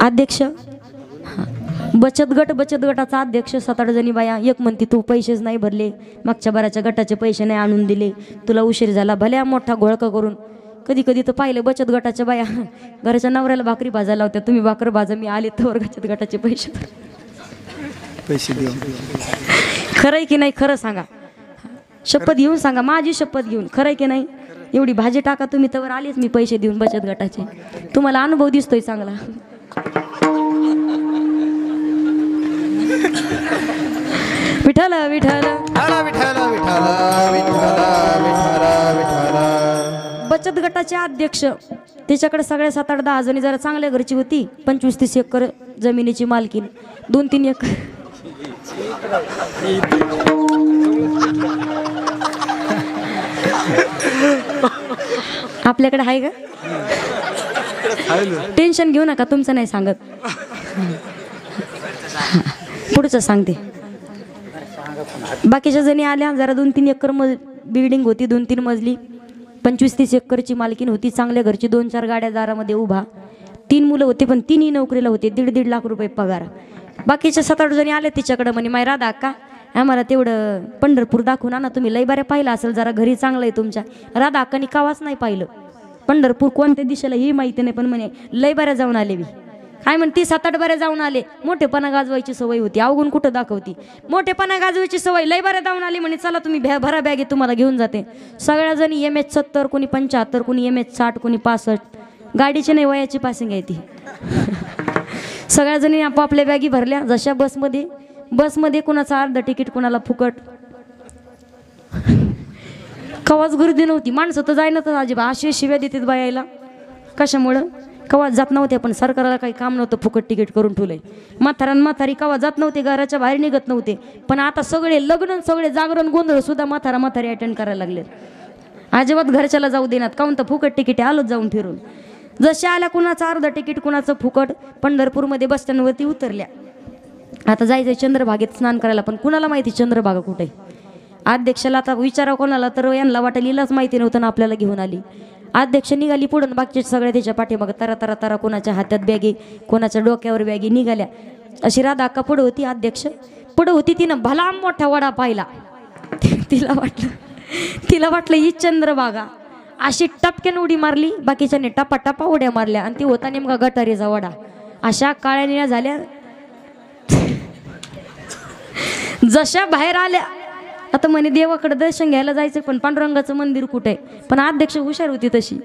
अध्यक्ष, बचत गटाचा अध्यक्ष 7-8 जणी बाया, एक म्हणती तू पैसेच नाही भरले, मागच्या बाराच्या गटाचे पैसे नाही आणून दिले, तुला उशीर झाला, भल्या मोठा घोळका करून. कधी कधी तर पाहिलं बचत गटाच्या बाया घराच्या नवऱ्याला भाकरी भाजायला होत्या, तुम्ही भाकर भाजा, मी आले तर बचत गटाचे पैसे देऊ. खरंय की नाही, खरं सांगा, शपथ घेऊन सांगा, माझी शपथ घेऊन, खरंय की नाही. एवढी भाजी टाका तुम्ही, तर आलेच मी पैसे देऊन बचत गटाचे, तुम्हाला अनुभव दिसतोय चांगला. विठ्ठल विठ्ठल बचत गटाचे अध्यक्ष, त्याच्याकडे सगळ्या 7-8-10 जणी जरा चांगल्या घरची होती, 25-30 एकर जमिनीची मालकीन, 2-3 एकर आपल्याकडे आहे का. टेन्शन घेऊ नका, तुमचं नाही सांगत, पुढचं सांगते. बाकीच्या जणी आल्या, जरा 2-3 एकर बिल्डिंग होती, 2-3 मजली, 25-30 एकरची मालकीन होती, चांगल्या घरची, 2-4 गाड्या दारामध्ये उभा, 3 मुलं होते, पण 3ही नोकरीला होते, 1.5 लाख रुपये पगार. बाकीच्या 7-8 जणी आल्या तिच्याकडे, म्हणे माय राधा अक्का, आम्हाला तेवढं पंढरपूर दाखवून आणा, तुम्ही लय बऱ्या पाहिलं असेल, जरा घरी चांगलं आहे तुमच्या. राधा अक्कानी कावाच नाही पाहिलं पंढरपूर, कोणत्या दिशेला ही माहिती नाही, पण म्हणे लय बऱ्या जाऊन आले मी. काय म्हणते, 7-8 बऱ्या जाऊन आले, मोठेपणा गाजवायची सवय होती, अवगुण कुठं दाखवती, मोठेपणा गाजवायची सवय, लय बऱ्या जाऊन आले म्हणे, चला तुम्ही भरा बॅगे तुम्हाला घेऊन जाते. सगळ्या जणी MH 70, कोणी 75, कोणी MH 60, कोणी 65, गाडीची नाही वयाची पासिंग आहे ती. सगळ्या जणी आपापल्या बॅगी भरल्या, जशा बसमध्ये कुणाचं अर्ध तिकीट, कुणाला फुकट. कवाच गर्दी नव्हती, माणसं तर जाय ना तर अजिबात, अशी शिव्या देतात बायाला, कशामुळं, कवा जात नव्हते, पण सरकारला काही काम नव्हतं, फुकट तिकीट करून ठेवलंय. म्हातारी कवा जात नव्हते, घराच्या बाहेर निघत नव्हते, पण आता सगळे लग्न, सगळे जागरण, गोंधळ सुद्धा म्हातारी अटेंड करायला लागले. अजिबात घरच्याला जाऊ देण्यात, काऊन तर फुकट तिकीट आलोच जाऊन फिरून. जशा आल्या, कुणाचं अर्ध तिकीट, कुणाचं फुकट, पंढरपूरमध्ये बस स्टँडवरती उतरल्या. आता जायचंय चंद्रभागेत स्नान करायला, पण कुणाला माहिती चंद्रभागा कुठे. अध्यक्षाला आता विचारा कोणाला, तर यांना वाटेलीलाच माहिती नव्हतं ना, आपल्याला घेऊन आली. अध्यक्ष निघाली पुढून, बाकीचे सगळे त्याच्या पाठीमागं तरा कोणाच्या हातात बॅगी, कोणाच्या डोक्यावर बॅगी निघाल्या. अशी राधा अक्का पुढं होती, अध्यक्ष पुढं होती. तिनं भला मोठा वडा पाहिला, तिला वाटलं ही चंद्रभागा. अशी टपक्यान उडी मारली, बाकीच्याने टपा उड्या मारल्या, आणि ती होता नेमका गटारीचा वडा. अशा काळ्या निळ्या झाल्या, जशा बाहेर आल्या. आता म्हणे देवाकडे दर्शन घ्यायला जायचं, पण पांडुरंगाचं मंदिर कुठे, पण अध्यक्ष हुशार होती तशी,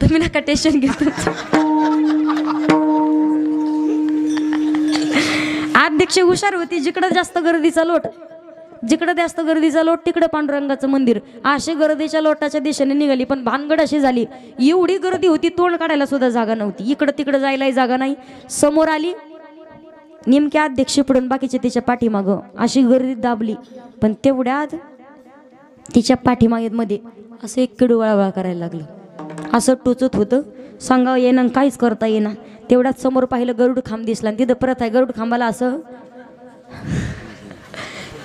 तुम्ही नका टेन्शन घेत. अध्यक्ष हुशार होती, जिकडे जास्त गर्दीचा लोट तिकडे पांडुरंगाचं मंदिर. अशी गर्दीच्या लोटाच्या दिशेने निघाली, पण भानगड अशी झाली, एवढी गर्दी होती, तोंड काढायला सुद्धा जागा नव्हती, इकडं तिकडं जायलाही जागा नाही. समोर आली नेमक्या अध्यक्ष पुढून, बाकीचे तिच्या पाठीमागं, अशी गर्दी दाबली. पण तेवढ्यात तिच्या पाठीमागेमध्ये असं एक किडू वळावळा करायला लागलं, असं टोचत होतं, सांगावं येणं काहीच करता येईना. तेवढ्यात समोर पाहिलं गरुड खांब दिसला आणि तिथं परत आहे गरुड खांबाला असं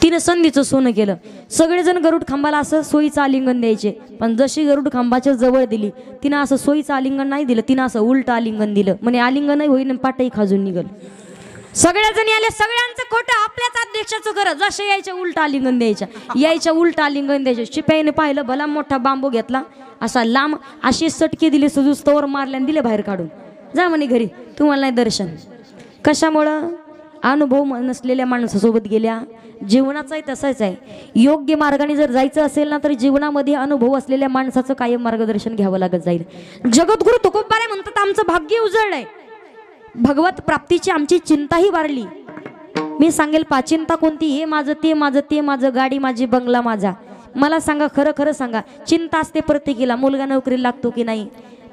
तिनं संधीचं सोनं केलं. सगळेजण गरुड खांबाला असं सोयीचं आलिंगन द्यायचे, पण जशी गरुड खांबाच्या जवळ दिली तिनं असं सोयीचं आलिंगन नाही दिलं, तिनं असं उलट आलिंगन दिलं. म्हणे आलिंगनही होईन पाटही खाजून निघल. सगळ्याजणी आले, सगळ्यांचं खोटं, आपल्याच अध्यक्षाचं खरं. जसे यायच्या उलट आलिंगन द्यायच्या, यायच्या उलट आलिंगन द्यायचे. शिपाईने पाहिलं, भला मोठा बांबू घेतला, असा लांब अशी सटकी दिली, सुजूस्तवर मारल्या आणि दिले बाहेर काढून. जा म्हणे घरी, तुम्हाला नाही दर्शन. कशामुळं? अनुभव नसलेल्या माणसासोबत गेल्या. जीवनाचाही तसाच आहे. योग्य मार्गाने जर जायचं असेल ना तर जीवनामध्ये अनुभव असलेल्या माणसाचं कायम मार्गदर्शन घ्यावं लागत जाईल. जगद्गुरु तुकोबारे म्हणतात, आमचं भाग्य उजळलंय, भगवत प्राप्तीची आमची चिंताही वाढली. मी सांगेल पाचिंता कोणती? हे माझं, ते माझं, ते माझं, गाडी माझी, बंगला माझा. मला सांगा, खरं खरं सांगा, चिंता असते प्रत्येकीला. मुलगा नोकरीला लागतो की नाही,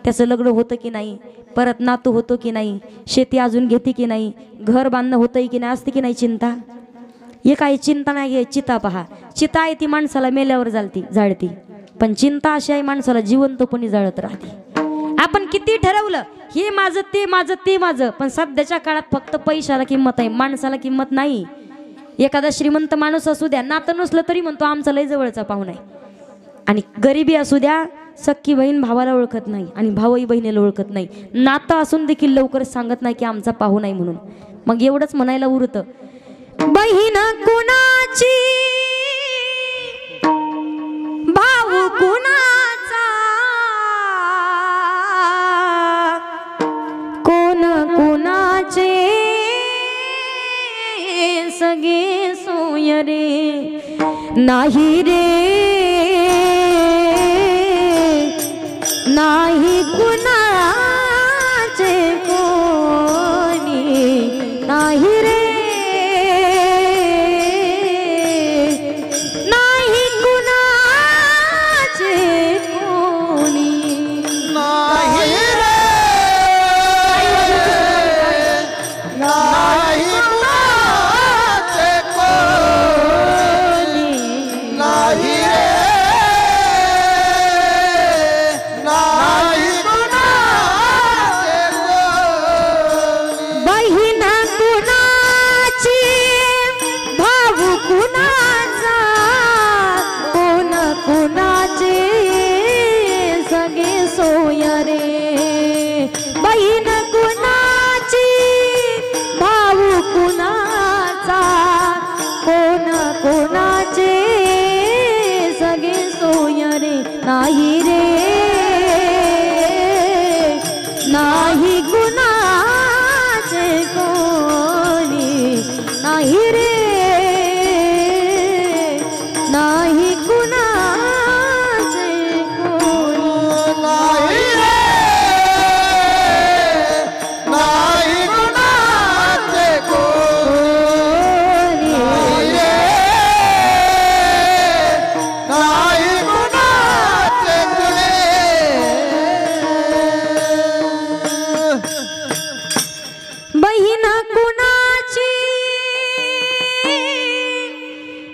त्याचं लग्न होतं की नाही, परत नातू होतो की नाही, शेती अजून घेते की नाही, घर बांधणं होतंय की नाही, असते की नाही चिंता? हे काही चिंता नाही. चिता पहा, चिता आहे ती माणसाला मेल्यावर जाळती, पण चिंता अशी आहे माणसाला जिवंतपणी जाळत राहते. आपण किती ठरवलं हे माझं, ते माझं, ते माझं, पण सध्याच्या काळात फक्त पैशाला किंमत आहे, माणसाला किंमत नाही. एखादा श्रीमंत माणूस असू द्या, नातं नसलं तरी म्हणतो आमचा लय जवळचा पाहुणा आहे. आणि गरिबी असू द्या, सख्खी बहीण भावाला ओळखत नाही आणि भावही बहिणीला ओळखत नाही. नातं असून देखील लवकर सांगत नाही की आमचा पाहुणा आहे म्हणून. मग एवढंच म्हणायला उरतं, बहीण कुणाची, भाऊ कुणाचा, कोण कुणाचे सगळे सोय रे, नाही रे नाही कुणाचे कोणी, नाही रे नाही कुणाचे कोणी, नाही रे नाही कुणाचे कोणी, नाही रे नाही कुणाचे कोणी. बहीण कुणाची, भाऊ कुणाचा, कोण कुणाचे सगळे सोय रे, बहीण कुणाची, भाऊ कुणाचा, कोण कुणाचे सगळे सोय रे, नाही रे नाही कुणाचे कोणी, नाही रे नाही कुणाचे कोणी, नाही रे नाही कुणाचे कोणी, नाही रे नाही कुणाचे कोणी. बहीण कुणाची,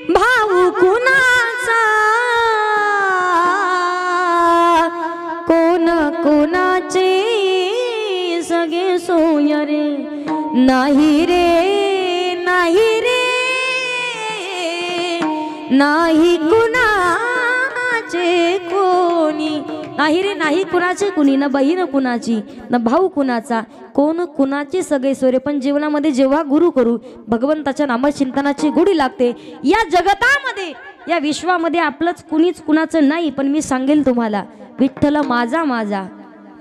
भाऊ कुणाचा, कोण कुणाचे सगळे सोय रे, नाही रे नाही रे नाही कुणाचे कोणी, नाही रे नाही कुणाचे कुणी, ना बहीण कुणाची ना भाऊ कुणाचा, कोण कुणाची सगळे सोयरे. पण जीवनामध्ये जेव्हा गुरु करू भगवंताच्या नामचिंतनाची गोडी लागते. या जगतामध्ये, या विश्वामध्ये आपलंच कुणीच कुणाचं नाही. पण मी सांगेल तुम्हाला, विठ्ठल माझा माझा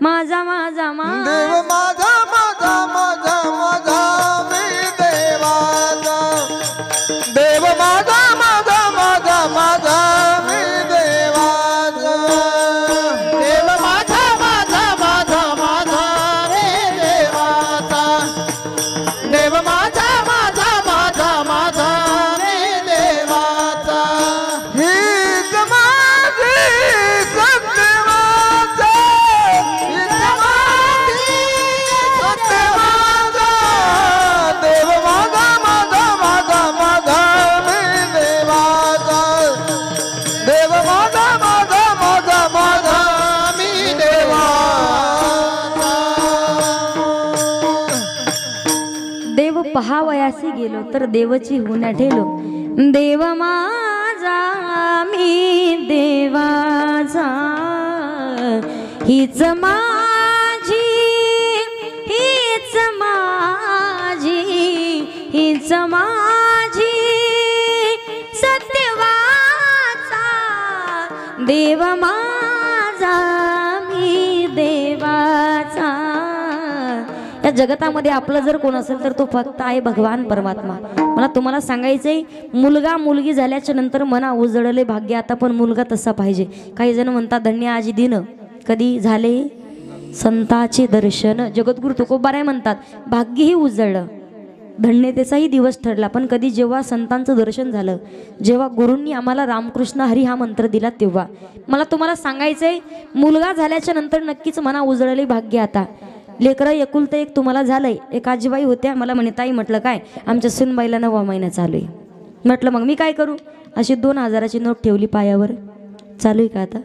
माझा माझा देव माझा माझा माझा माझा मी देवाचा, देव माझा माझा माझा माझा मी देवाचा, देव माझा माझा माझा माझा मी देवाचा, देव माझा माझा माझा माझा मी देवाचा. हीच माझी सत्यवाचा, हीच माझी सत्यवाचा, देव माझा माझा माझा माझा गेलो तर देवची हुन्या ठेलो. देव माझा मी देवाचा, हीच माझी हीच माझी हीच माझी सत्यवाचा. देव माझा मी देवाचा. या जगतामध्ये आपलं जर कोण असेल तर तो फक्त आहे भगवान परमात्मा. मला तुम्हाला सांगायचंय, मुलगा मुलगी झाल्याच्या नंतर मना उजळले भाग्य आता, पण मुलगा तसा पाहिजे. काही जण म्हणतात धन्य आजी दिन कधी झाले संताचे दर्शन. जगद्गुरु तुकोबाराय म्हणतात भाग्यही उजळलं, धन्यतेचाही दिवस ठरला, पण कधी जेव्हा संतांचं दर्शन झालं, जेव्हा गुरूंनी आम्हाला रामकृष्ण हरी हा मंत्र दिला, तेव्हा. मला तुम्हाला सांगायचंय, मुलगा झाल्याच्या नंतर नक्कीच मना उजळले भाग्य आता. लेकरं एकुलतं एक तुम्हाला झालंय. एक आजीबाई होत्या, मला म्हणे ताई, म्हटलं काय, आमच्या सुनबाईला 9वा महिना चालू आहे. म्हटलं मग मी काय करू. अशी 2000ची नोट ठेवली पायावर. चालू आहे का आता.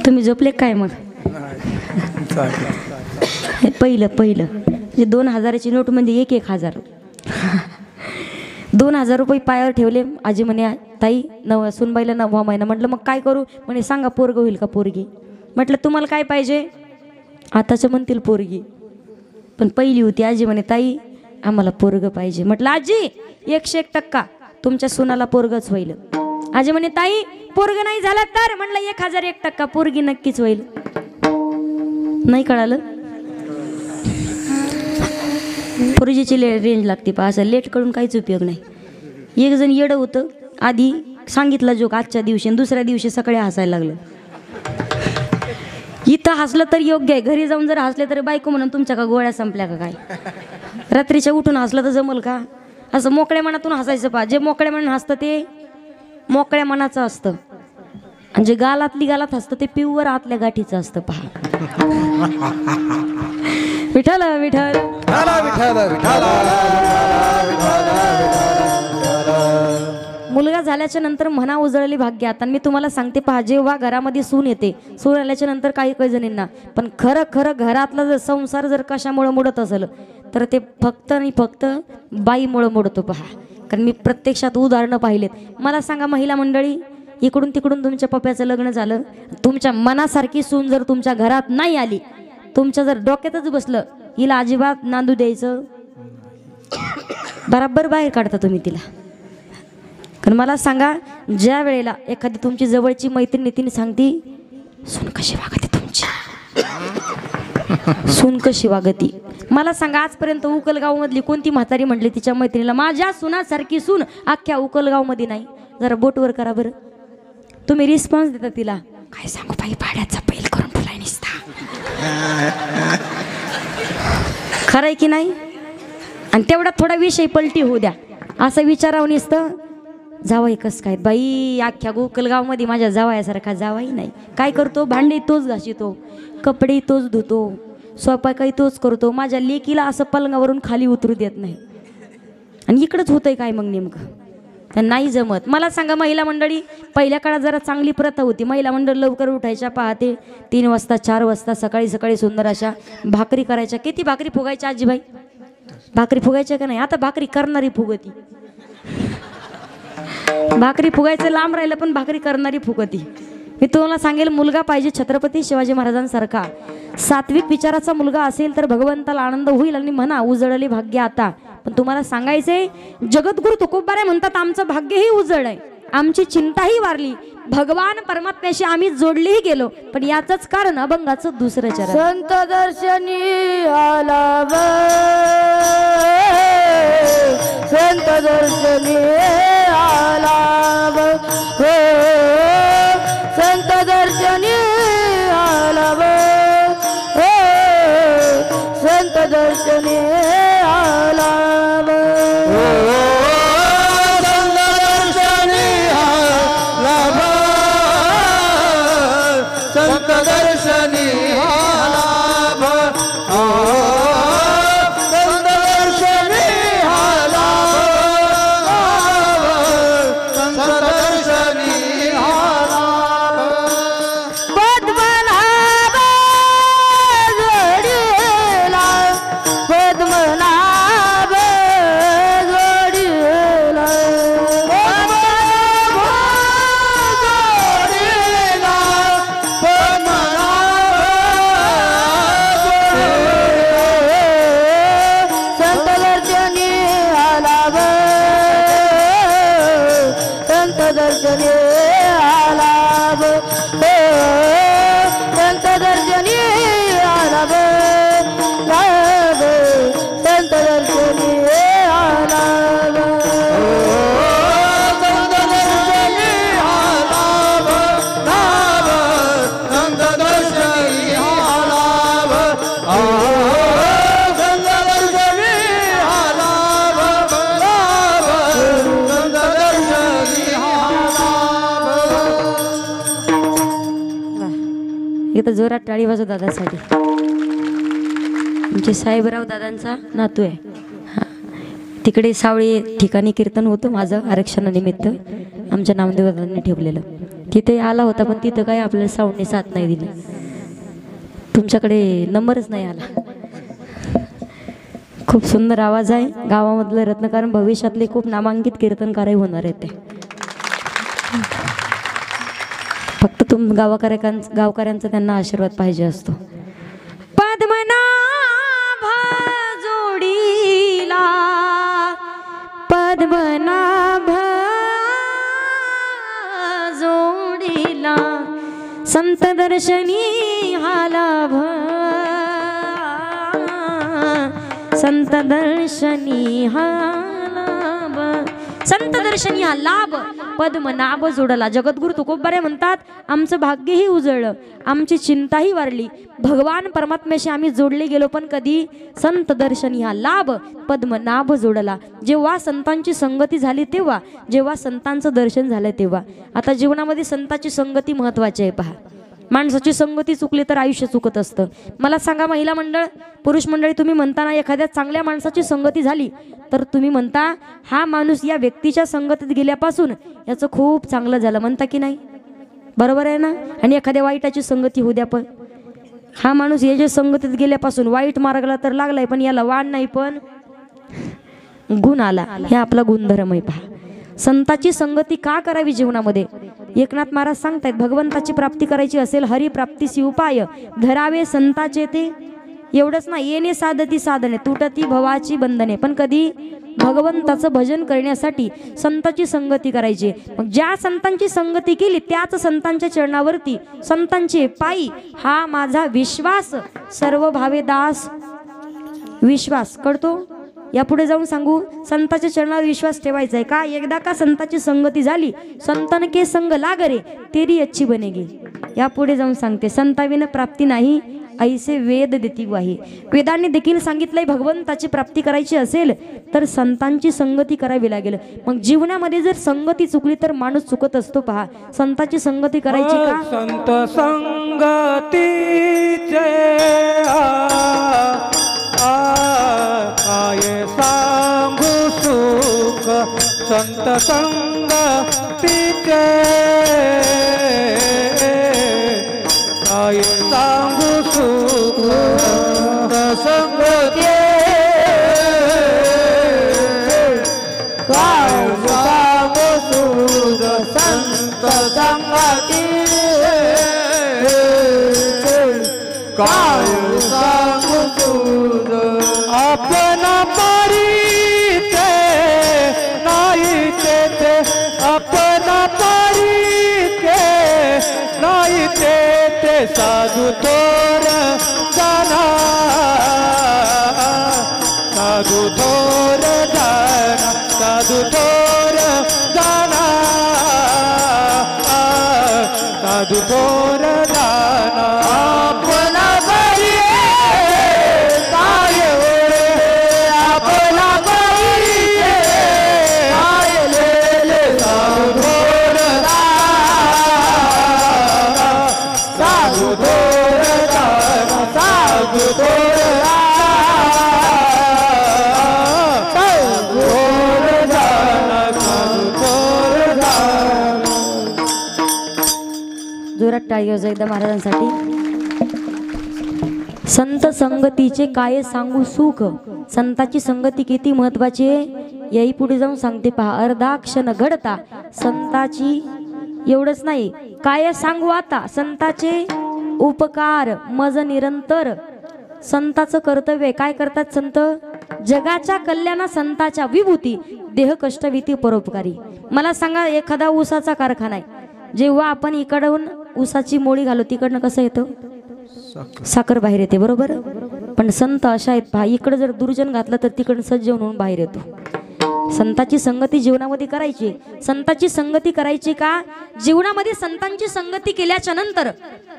तुम्ही झोपले काय मग. पहिलं म्हणजे 2000ची नोट म्हणजे 1,000. 2000 रुपये पायावर ठेवले. आजी म्हणे ताई सुनबाईला 9वा महिना. म्हटलं मग काय करू. म्हणे सांगा पोरग होईल का पोरगी. म्हटलं तुम्हाला काय पाहिजे. आताचं म्हणतील पोरगी, पण पहिली होती. आजी म्हणे ताई आम्हाला पोरग पाहिजे. म्हटलं आजी 101% तुमच्या सुनाला पोरगच होईल. आजी म्हणे ताई पोरग नाही झाला तर. म्हटलं 1001% पोरगी नक्कीच होईल. नाही कळालं. पोरजीची रेंज लागते पहा. असं लेट करून काहीच उपयोग नाही. एक जण येडं होतं, आधी सांगितलं जोक आजच्या दिवशी, दुसऱ्या दिवशी सकाळी हसायला लागलं. इथं हसलं तर योग्य आहे, घरी जाऊन जर हसले तर बायको म्हणून तुमच्या का गोळ्या संपल्या का काय. रात्रीच्या उठून हसलं तर जमल का. असं मोकळ्या मनातून हसायचं पहा. जे मोकळ्या मनात हसतं ते मोकळ्या मनाचं असतं, आणि जे गालातली गालात हसतं ते प्युअर आतल्या गाठीचं असतं पहा. विठ्ठल विठ्ठल मुलगा झाल्याच्या नंतर म्हणा उजळली भाग्य आता. मी तुम्हाला सांगते पहा, जेव्हा घरामध्ये सून येते, सून आल्याच्या नंतर काही काही जणींना, पण खरं खरं घरातला जर संसार जर कशामुळे मोडत असेल तर ते फक्त आणि फक्त बाईमुळे मोडतो पहा. कारण मी प्रत्यक्षात उदाहरणं पाहिलेत. मला सांगा महिला मंडळी, इकडून तिकडून तुमच्या पप्प्याचं लग्न झालं, तुमच्या मनासारखी सून जर तुमच्या घरात नाही आली, तुमच्या जर डोक्यातच बसलं हिला अजिबात नांदू द्यायचं, बराबर बाहेर काढता तुम्ही तिला. कारण मला सांगा, ज्या वेळेला एखादी तुमची जवळची मैत्रीण तिने सांगती सून कशी वागते तुमची, सून कशी वागती. मला सांगा, आजपर्यंत उकलगाव मधली कोणती म्हातारी म्हटली तिच्या मैत्रिणीला माझ्या सुनासारखी सून अख्ख्या उकलगाव मध्ये नाही. जरा बोटवर करा बरं. तुम्ही रिस्पॉन्स देता तिला, काय सांगू बाई भाड्याचा पैल करून ठेवलाय निसता. खरंय की नाही. आणि तेवढा थोडा विषय पलटी होऊ द्या, असं विचारावं नसतं जावाई कस काय बाई, अख्ख्या गोकलगाव मध्ये माझ्या जावायासारखा जावाई नाही. काय करतो, भांडे तोच घासितो, कपडे तोच धुतो, स्वयंपाकही तोच करतो, माझ्या लेकीला असं पलंगावरून खाली उतरू देत नाही. आणि इकडंच होतंय काय मग नेमकं, तर नाही जमत. मला सांगा महिला मंडळी, पहिल्या काळात जरा चांगली प्रथा होती. महिला मंडळ लवकर उठायच्या पहाटे 3 वाजता 4 वाजता सकाळी सकाळी सुंदर अशा भाकरी करायच्या. किती भाकरी फुगायच्या आजीबाई, भाकरी फुगायच्या का नाही. आता भाकरी करणारी फुगती, भाकरी फुगायचं लांब राहिलं पण भाकरी करणारी फुगती. मी तुम्हाला सांगेल, मुलगा पाहिजे छत्रपती शिवाजी महाराजांसारखा, सात्विक विचाराचा मुलगा असेल तर भगवंताला आनंद होईल आणि म्हणा उजळले भाग्य आता. पण तुम्हाला सांगायचंय, जगद्गुरु तुकोबाराय म्हणतात आमचं भाग्यही उजळलंय, आमची चिंताही वारली, भगवान परमात्म्याशी आम्ही जोडलेही गेलो, पण याचंच कारण अभंगाचं दुसरं चरण. संत दर्शनी आला संत दर्शनी आला संत दर्शनी आला संत दर्शनी आला संत दर्शनी एकदा जोरात टाळी वाजव दादासाठी. आमचे साहेबराव दादांचा नातू आहे. हां, तिकडे सावळी ठिकाणी कीर्तन होतं माझं आरक्षणानिमित्त, आमच्या नामदेव दादांनी ठेवलेलं. तिथे आला होता पण तिथं काय आपल्याला साऊंडने साथ नाही दिली. तुमच्याकडे नंबरच नाही आला. खूप सुंदर आवाज आहे. गावामधलं रत्न, कारण भविष्यातले खूप नामांकित कीर्तनकारही होणार आहेत ते. फक्त गावकऱ्यांचा त्यांना आशीर्वाद पाहिजे असतो. पद्मनाभ जोडीला पद्मनाभ जोडीला संत दर्शनी हा लाभ, संत दर्शनी हा लाभ, संत दर्शनी हा लाभ पद्मनाभ जोडला. जगद्गुरु तुकोबारे म्हणतात, आमचं भाग्यही उजळलं, आमची चिंताही वारली, भगवान परमात्म्याशी आम्ही जोडले गेलो, पण कधी संत दर्शनी हा लाभ पद्मनाभ जोडला. जेव्हा संतांची संगती झाली तेव्हा, जेव्हा संतांचं दर्शन झालं तेव्हा. आता जीवनामध्ये संतांची संगती महत्वाची आहे. पहा, माणसाची संगती चुकली तर आयुष्य चुकत असतं. मला सांगा, महिला मंडळ, पुरुष मंडळी, तुम्ही म्हणताना एखाद्या चांगल्या माणसाची संगती झाली तर तुम्ही म्हणता हा माणूस या व्यक्तीच्या संगतीत गेल्यापासून याचं खूप चांगलं झालं, म्हणता की नाही? बरोबर आहे ना? आणि एखाद्या वाईटाची संगती होऊ द्या, पण हा माणूस याच्या संगतीत गेल्यापासून वाईट मार्गाला तर लागलाय, पण याला वाण नाही पण गुण आला. हे आपला गुणधर्म आहे. पहा, संताची संगती का करावी जीवनामध्ये? एकनाथ महाराज सांगतायत, भगवंताची प्राप्ती करायची असेल, हरिप्राप्तीसी उपाय धरावे संताचे ते. एवढंच नाही, येणे साधती साधने, तुटती भवाची बंधने. पण कधी भगवंताचं भजन करण्यासाठी संतांची संगती करायची. मग ज्या संतांची संगती केली त्याच संतांच्या चरणावरती, संतांचे पायी हा माझा विश्वास, सर्व भावे दास विश्वास कळतो. यापुढे जाऊन सांगू, संतांच्या चरणावर विश्वास ठेवायचा आहे का? एकदा का संतांची संगती झाली, संतन के संग लागरे तेरी अच्छी बनेगी. यापुढे जाऊन सांगते, संताविन प्राप्ती नाही ऐसे वेद देती ग्वाही. वेदांनी देखील सांगितलंय, भगवंताची प्राप्ती करायची असेल तर संतांची संगती करावी लागेल. मग जीवनामध्ये जर संगती चुकली तर माणूस चुकत असतो. पहा, संतांची संगती करायची का? संत संगतीचे काय सांगू सुख, संत संगतीचे काय सांगू सुख, संगती काय सांगू सुख, संत संगती काय सांगू सुख. अपना परिते नाही तेथे, अपना परिते नाही तेथे, साधू थोर जाना, साधू थोर जाना, साधू थोर जाना, साधू थोर जाना. अपना जोरात टाळी वाजवा एकदा महाराजांसाठी. संत संगतीचे काय सांगू सुख, संताची संगती किती महत्वाची आहे याही पुढे जाऊन सांगते. पहा, अर्धा क्षण घडता संताची, एवढंच नाही काय सांगू आता, संताचे उपकार मज निरंतर. संताचं कर्तव्य काय करतात संत? जगाच्या कल्याणा संताच्या विभूती, देह कष्टविती परोपकारी. मला सांगा, एखादा ऊसाचा कारखाना आहे, जेव्हा आपण इकडून ऊसाची मोळी घालो तिकडनं कसं येतं? साखर बाहेर येते, बरोबर. पण संत अशा आहेत, पहा, इकडे जर दुर्जन घातलं तर तिकडनं सज्जन होऊन बाहेर येतो. संतांची संगती जीवनामध्ये करायची. संतांची संगती करायची का? जीवनामध्ये संतांची संगती केल्याच्या नंतर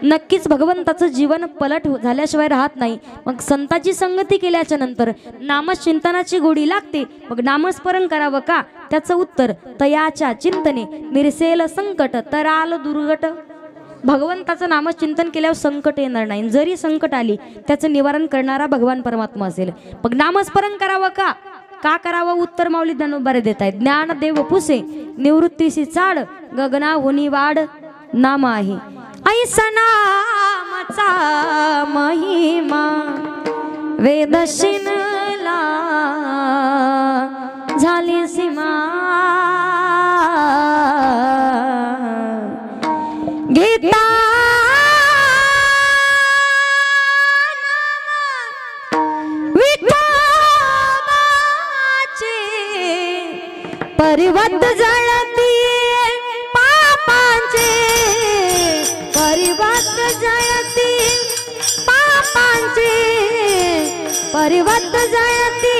नक्कीच भगवंताचं जीवन पलट झाल्याशिवाय राहत नाही. मग संतांची संगती केल्याच्या नंतर नामचिंतनाची गोडी लागते. मग नामस्मरण करावं का? त्याचं उत्तर, तयाच्या चिंतने निरसेल संकट तराल दुर्गट. भगवंताचं नामचिंतन केल्यावर संकट येणार नाही. जरी संकट आली त्याचं निवारण करणारा भगवान परमात्मा असेल. मग नामस्मरण करावं का? का करावं? उत्तर माऊली ज्ञानोबारे देत आहेत. ज्ञान देव पुसे निवृत्तीसी चाड गगना होनी वाड नाम आहे. ऐसा नामाचा महिमा वेद शिनला झाली सीमा. गीता परिवत जळती पापांचे परिवत जळती पापांचे परिवत जळती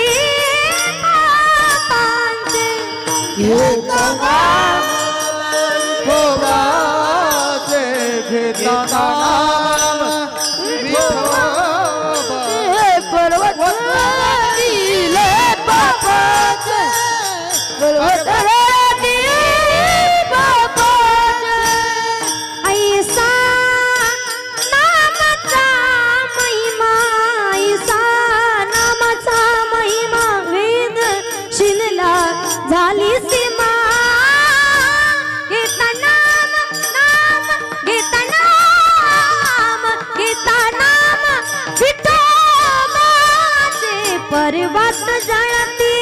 पापांचे. ऐसा नामाचा महिमा ऐसा नामाचा महिमा वेद शिनला झाली सीमा. गीता नाम नाम गीता नाम गीता नाम विठोबाचे पर्वत जळती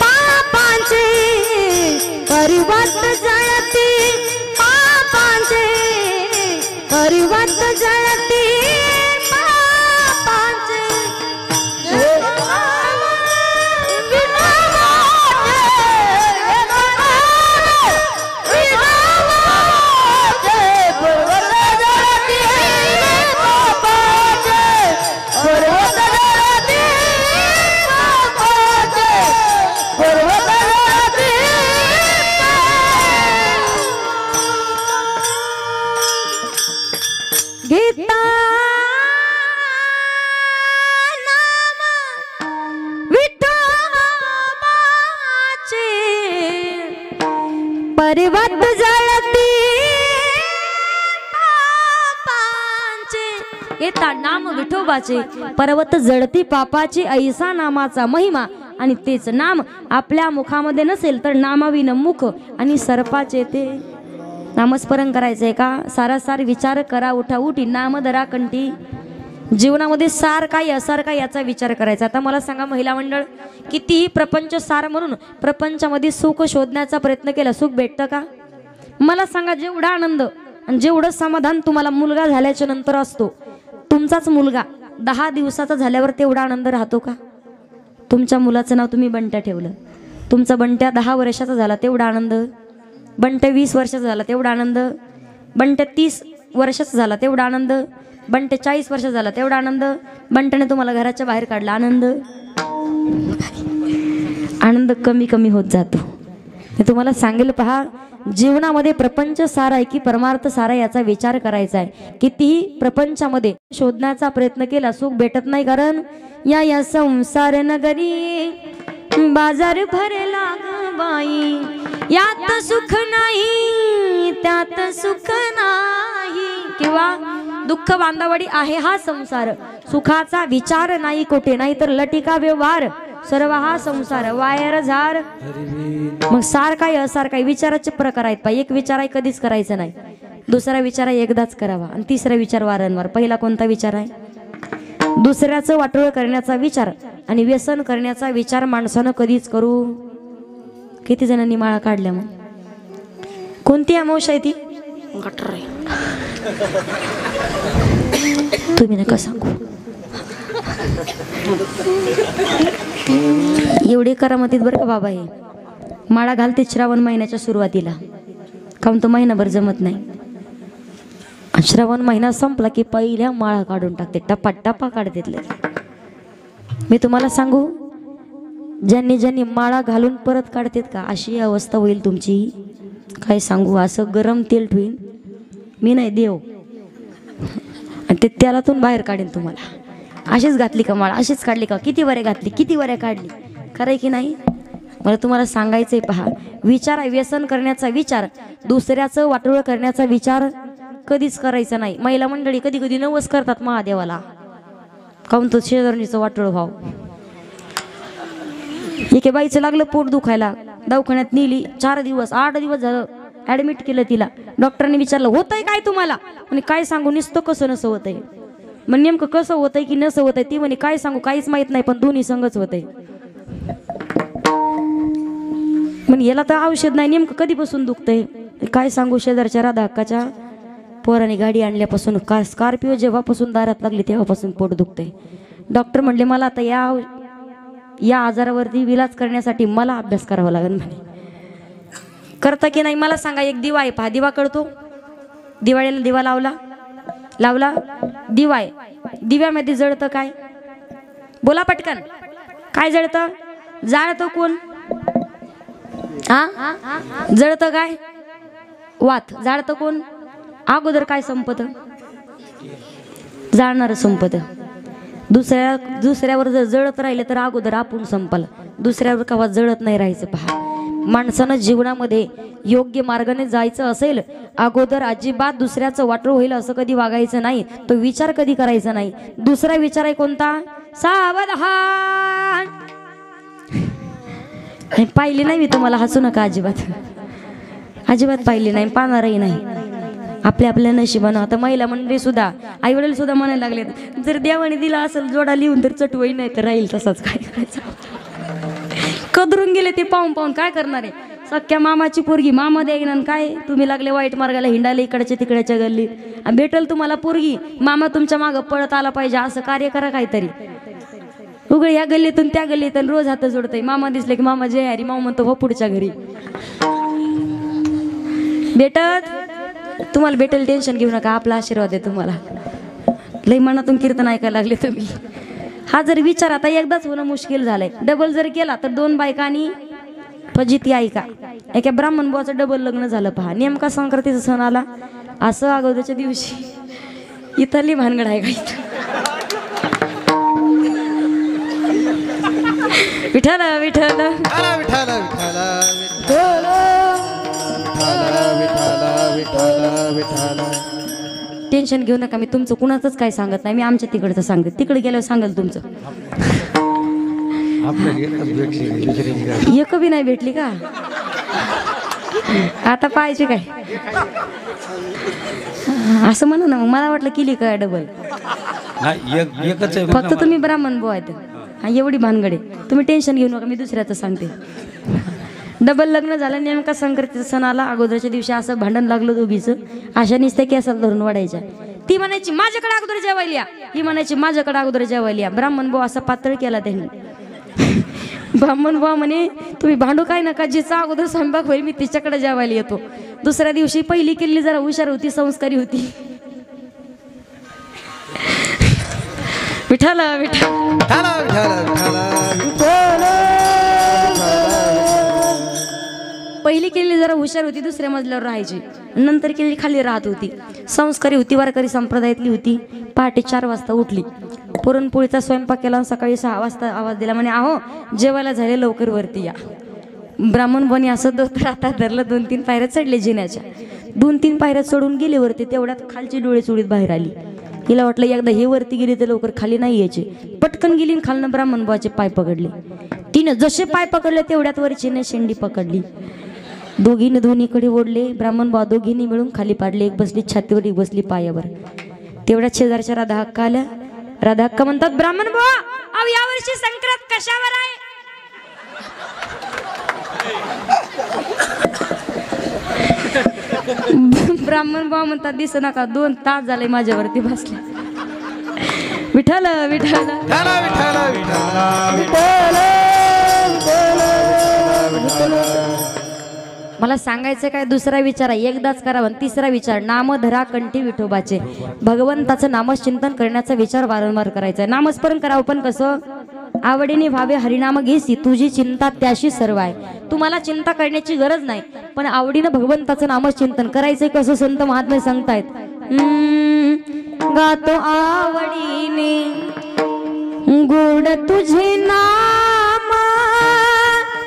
पापांचे परिवत जळती पापांचे परिवत जळती पापांचे. गीता नाम विठोबाचे पर्वत जळती पापांचे. गीता नाम विठोबाचे पर्वत जळती पापाची. ऐसा नामाचा महिमा आणि तेच नाम आपल्या मुखामध्ये नसेल तर नामाविन मुख आणि सर्पाचे ते. नामस्मरण करायचंय का? सारासार विचार करा उठा उठी नाम धरा कंठी. जीवनामध्ये सार काय असार काय याचा विचार करायचा. आता मला सांगा महिला मंडळ, कितीही प्रपंच सार म्हणून प्रपंचामध्ये सुख शोधण्याचा प्रयत्न केला सुख भेटतं का? मला सांगा, जेवढा आनंद आणि जेवढं समाधान तुम्हाला मुलगा झाल्याच्या नंतर असतो, तुमचाच मुलगा 10 दिवसाचा झाल्यावर तेवढा आनंद राहतो का? तुमच्या मुलाचं नाव तुम्ही बंट्या ठेवलं, तुमचा बंट्या 10 वर्षाचा झाला तेवढा आनंद, बंट्या 20 वर्षाचा झाला तेवढा आनंद, बंट्या 30 वर्षाचा झाला तेवढा आनंद, बंट्या 40 वर्षाचा झाला तेवढा आनंद, बंट्याने तुम्हाला घराच्या बाहेर काढला आनंद. आनंद कमी कमी होत जातो. मी तुम्हाला सांगेल, पहा, जीवनामध्ये प्रपंच सारा आहे की परमार्थ सारा याचा विचार करायचा आहे. कितीही प्रपंचामध्ये शोधण्याचा प्रयत्न केला सुख भेटत नाही. कारण या संसार नगरी बाजार भरला ग बाई, यात सुख नाही त्यात सुख नाही. किंवा दुःख बांधावडी आहे हा संसार, सुखाचा विचार नाही कोठे, नाही तर लटिका व्यवहार सर्व हा संसार वायर झार. मग सार काय असार काय विचाराचे प्रकार आहेत. पाहिजे एक विचार आहे कधीच करायचा नाही, दुसरा विचार आहे एकदाच करावा, आणि तिसरा विचार वारंवार. पहिला कोणता विचार आहे? दुसऱ्याचं वाटोळ करण्याचा विचार आणि व्यसन करण्याचा विचार माणसानं कधीच करू. किती जणांनी माळा काढल्या? मग कोणती अमावस्या आहे ती? गटर आहे. तुम्ही नका सांगू. एवढे करामतीत बरं का बाबा. हे माळा घालते श्रावण महिन्याच्या सुरुवातीला, काहून तो महिनाभर जमत नाही. श्रावण महिना संपला की पहिल्या माळा काढून टाकते, टप्पा टप्पा काढते. मी तुम्हाला सांगू, ज्यांनी ज्यांनी माळा घालून परत काढतात का, अशी अवस्था होईल तुमची. काय सांगू, असं गरम तेल ठेवीन मी, नाही देव, आणि ते तेलातून बाहेर काढेन तुम्हाला. अशीच घातली का माळा, अशीच काढली का, किती वऱ्या घातली, किती वऱ्या काढली, खरंय की नाही? मला तुम्हाला सांगायचंय, पहा, विचार व्यसन करण्याचा विचार, दुसऱ्याचं वाटोळ करण्याचा विचार कधीच करायचा नाही. महिला मंडळी कधी कधी नवस करतात महादेवाला, काऊन तो शेजारणीचं वाटोळ व्हाव. एके बाईचं लागलं पोट दुखायला, दवाखान्यात नेली. 4 दिवस 8 दिवस झालं ऍडमिट केलं तिला. डॉक्टरने विचारलं होतंय काय तुम्हाला? म्हणे काय सांगू, नुसतं कसं नसं होतंय. मग नेमकं कसं होतंय की नसं होतंय ती म्हणे काय सांगू, काहीच माहित नाही, पण दोन्ही संगच होतंय. म्हणे याला तर औषध नाही, नेमकं कधीपासून दुखतंय काय सांगू. शेजारच्या राधा हक्काच्या पोराने गाडी आणल्यापासून स्कॉर्पिओ जेव्हापासून दारात लागली तेव्हापासून पोट दुखतंय. डॉक्टर म्हणले मला आता या आजारावरती विलाज करण्यासाठी मला अभ्यास करावा लागेल. म्हणे करता की नाही मला सांगा. एक दिवा आहे पहा, दिवा कळतो, दिवाळीला दिवा लावला दिवा आहे. दिव्यामध्ये जळतं काय? बोला पटकन, काय जळतं? जाळतं कोण? जळतं काय? वात. जाळतं कोण? अगोदर काय संपत? जाळणार संपत. दुसऱ्यावर जर जळत राहिले तर अगोदर आपण संपल. दुसऱ्यावर कवा जळत नाही राहायचं. पहा, माणसानं जीवनामध्ये योग्य मार्गाने जायचं असेल, अगोदर अजिबात दुसऱ्याचं वाटोळ होईल असं कधी वागायचं नाही. तो विचार कधी करायचा नाही. दुसरा विचार आहे कोणता? सावधान. पाहिली नाही मी तुम्हाला, हसू नका अजिबात, अजिबात पाहिली नाही, पाहणारही नाही. आपल्या नशिबानं. आता महिला मंडळी सुद्धा, आई वडील सुद्धा म्हणायला लागले, जर देवाने दिला असेल जोडा लिहून तर चटवई, नाही तर राहील तसाच. काय करायचं? कदरून गेले ते पाहून काय करणार आहे. सख्या मामाची पोरगी मामा द्यायना, काय तुम्ही लागले वाईट मार्गाला हिंडायला इकडच्या तिकडच्या गल्लीत. भेटल तुम्हाला पोरगी, मामा तुमच्या मागं पळत आला पाहिजे असं कार्य करा काहीतरी. उघड ह्या गल्लीतून त्या गल्लीतून रोज हात जोडतय. मामा दिसले की मामा जय हरी, मामा म्हणतो हो पुढच्या घरी. भेटत तुम्हाला भेटेल, टेन्शन घेऊ नका, आपला आशीर्वाद आहे तुम्हाला. लई मनातून कीर्तन ऐकायला लागले तुम्ही. हा जर विचार आता एकदाच होणं मुश्किल झालंय. डबल जर केला तर 2 बायका आणि फजिती ऐका. एका ब्राह्मण बुवाचं डबल लग्न झालं. पहा, नेमका संक्रांतीचा सण आला असं अगोदरच्या दिवशी. इथली भानगड आहे का इथं? विठ्ठल विठ्ठल टेन्शन घेऊ नका. मी तुमचं कुणाचंच काय सांगत नाही, मी आमच्या तिकडचं सांगते. तिकडे गेल्यावर सांगाल तुमचं. एक बी नाही भेटली का? आता पाहिजे काय असं म्हणा ना. मग मला वाटलं केली काय डबल. फक्त तुम्ही ब्राह्मण बुवा आहेत, हा एवढी भानगडे. तुम्ही टेन्शन घेऊ नका, मी दुसऱ्याचं सांगते. डबल लग्न झालं, नेमका संक्रांतीचा सण आला. अगोदरच्या दिवशी असं भांडण लागलं दोघीचं. अशा नुसत्या केसाला धरून वाढायच्या. ती म्हणायची माझ्याकडे अगोदर जेवायला या, ही म्हणायची माझ्याकडे अगोदर जेवायला या. ब्राह्मण भाऊ असा पातळ केला त्यांनी. ब्राह्मण भाऊ म्हणे तुम्ही भांडू काय नका, जिचा अगोदर स्वयंपाक होईल मी तिच्याकडे जेवायला येतो. दुसऱ्या दिवशी पहिली केली जरा हुशार होती, संस्कारी होती. विठ्ठल पहिली केली जरा हुशार होती, दुसऱ्या मजल्यावर राहायची. नंतर केली खाली राहत होती, संस्कारी होती, वारकरी संप्रदायातली होती. पहाटे 4 वाजता उठली, पुरणपोळीचा स्वयंपाक केला. सकाळी 6 वाजता आवाज दिला, म्हणे अहो जेवायला झाले, लवकर वरती या. ब्राह्मण बनी असं दोतर आता धरलं. 2-3 पायऱ्या चढले जिन्याच्या. 2-3 पायऱ्या चढून गेले वरती. तेवढ्यात खालची डोळे चुडीत बाहेर आली. हिला वाटलं एकदा हे वरती गेली तर लवकर खाली नाही यायचे. पटकन गेली, खालनं ब्राह्मण बुवाचे पाय पकडले. तिनं जसे पाय पकडले तेवढ्यात वरचीने शेंडी पकडली. दोघीने दोन्हीकडे ओढले. ब्राह्मण बुवा दोघींनी मिळून खाली पाडले. एक बसली छातीवर, एक बसली पायावर. तेवढ्यात शेजारच्या राधा हक्का आल्या. राधा हक्का म्हणतात ब्राह्मण बुवा अहो यावर्षी संक्रांत कशावर आहे? ब्राह्मण बुवा म्हणतात दिस नका, 2 तास झाले माझ्यावरती बसले. विठ्ठल विठ्ठल मला सांगायचं काय, दुसरा विचार आहे एकदाच करावा. तिसरा विचार नाम धरा कंठी विठोबाचे. भगवंताचं नामचिंतन करण्याचा विचार वारंवार करायचा. नामस्मरण करावं, पण कसं? आवडीने भावे हरिनाम घेसी, तुझी चिंता त्याशी सर्व आहे. तुम्हाला चिंता करण्याची गरज नाही, पण आवडीनं भगवंताचं नामचिंतन करायचंय. कसं संत महात्मे सांगतायत, गातो आवडीने गोड तुझे नाम,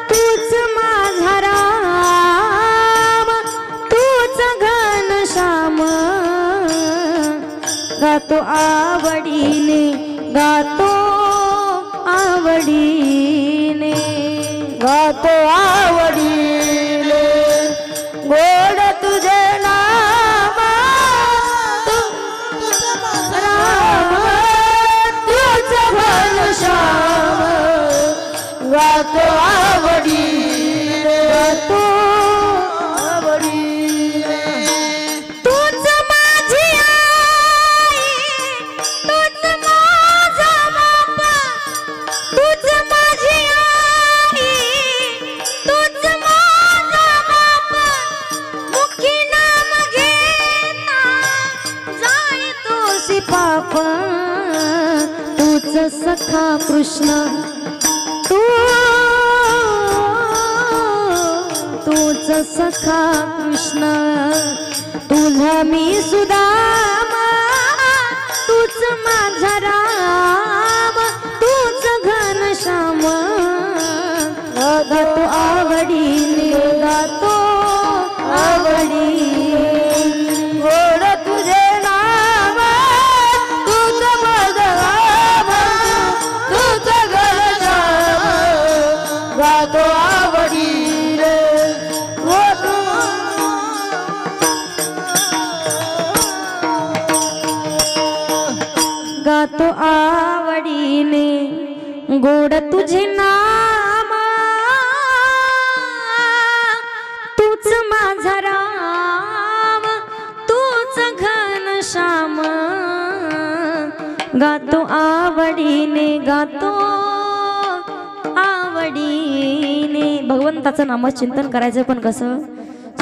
तूच माझा राम, तूच घनश्याम, गातो आवडीने गोड तुझे नाम राम तुझ घनश्याम गातो आवडीने गातो आवडीने तूच माझी आई तूच माझा बापा तूच माझी आई तूच माझा बापा मुखी नाम घेता जाय तोसी पाप तूच सखा कृष्ण तूच सखा कृष्ण तुझा मी सुदामा तूच माझा राम तूच घनश्याम गातो आवडीने गातो आवडीने गोड तुझे नाम तुझ बदनाम तुझ घनश्याम गातो आवडीने गातो आवडीने गोड तुझे नाम तूच माझा राम तूच घनश्याम गातो आवडीने गातो आवडीने भगवंताचं नामचिंतन करायचं पण कसं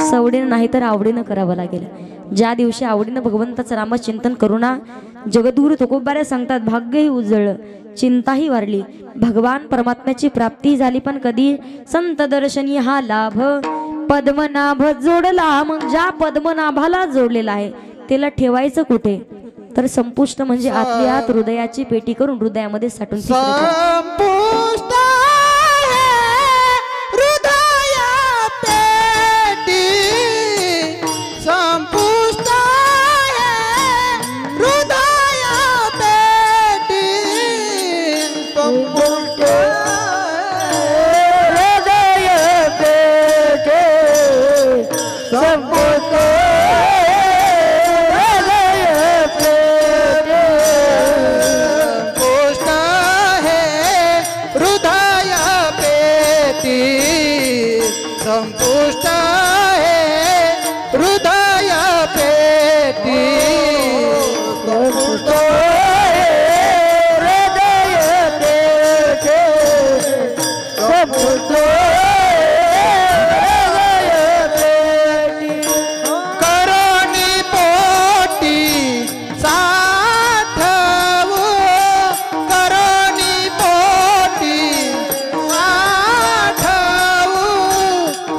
सवडीनं नाही तर आवडीनं करावं लागेल ज्या दिवशी आवडीनं भगवंताचं नामचिंतन करू ना जगद्गुरु तुकोबारे सांगतात भाग्यही उजळलं चिंताही वारली भगवान परमात्म्याची प्राप्ती झाली पण कधी संत दर्शनी हा लाभ पद्मनाभ जोडला मग ज्या पद्मनाभाला जोडलेला आहे त्याला ठेवायचं कुठे तर संपुष्ट म्हणजे आतली आत हृदयाची पेटी करून हृदयामध्ये साठून संपुष्ट हृदया पेटी संपुष्ट हृदया पेटी संपुष्ट हृदय पेटी संपुष्ट संपुष्ट है हृदय पेटी संपुष्ट हृदय पेटी संपुष्ट हृदय पेटी करोनी पोटी साठवू करोनी पोटी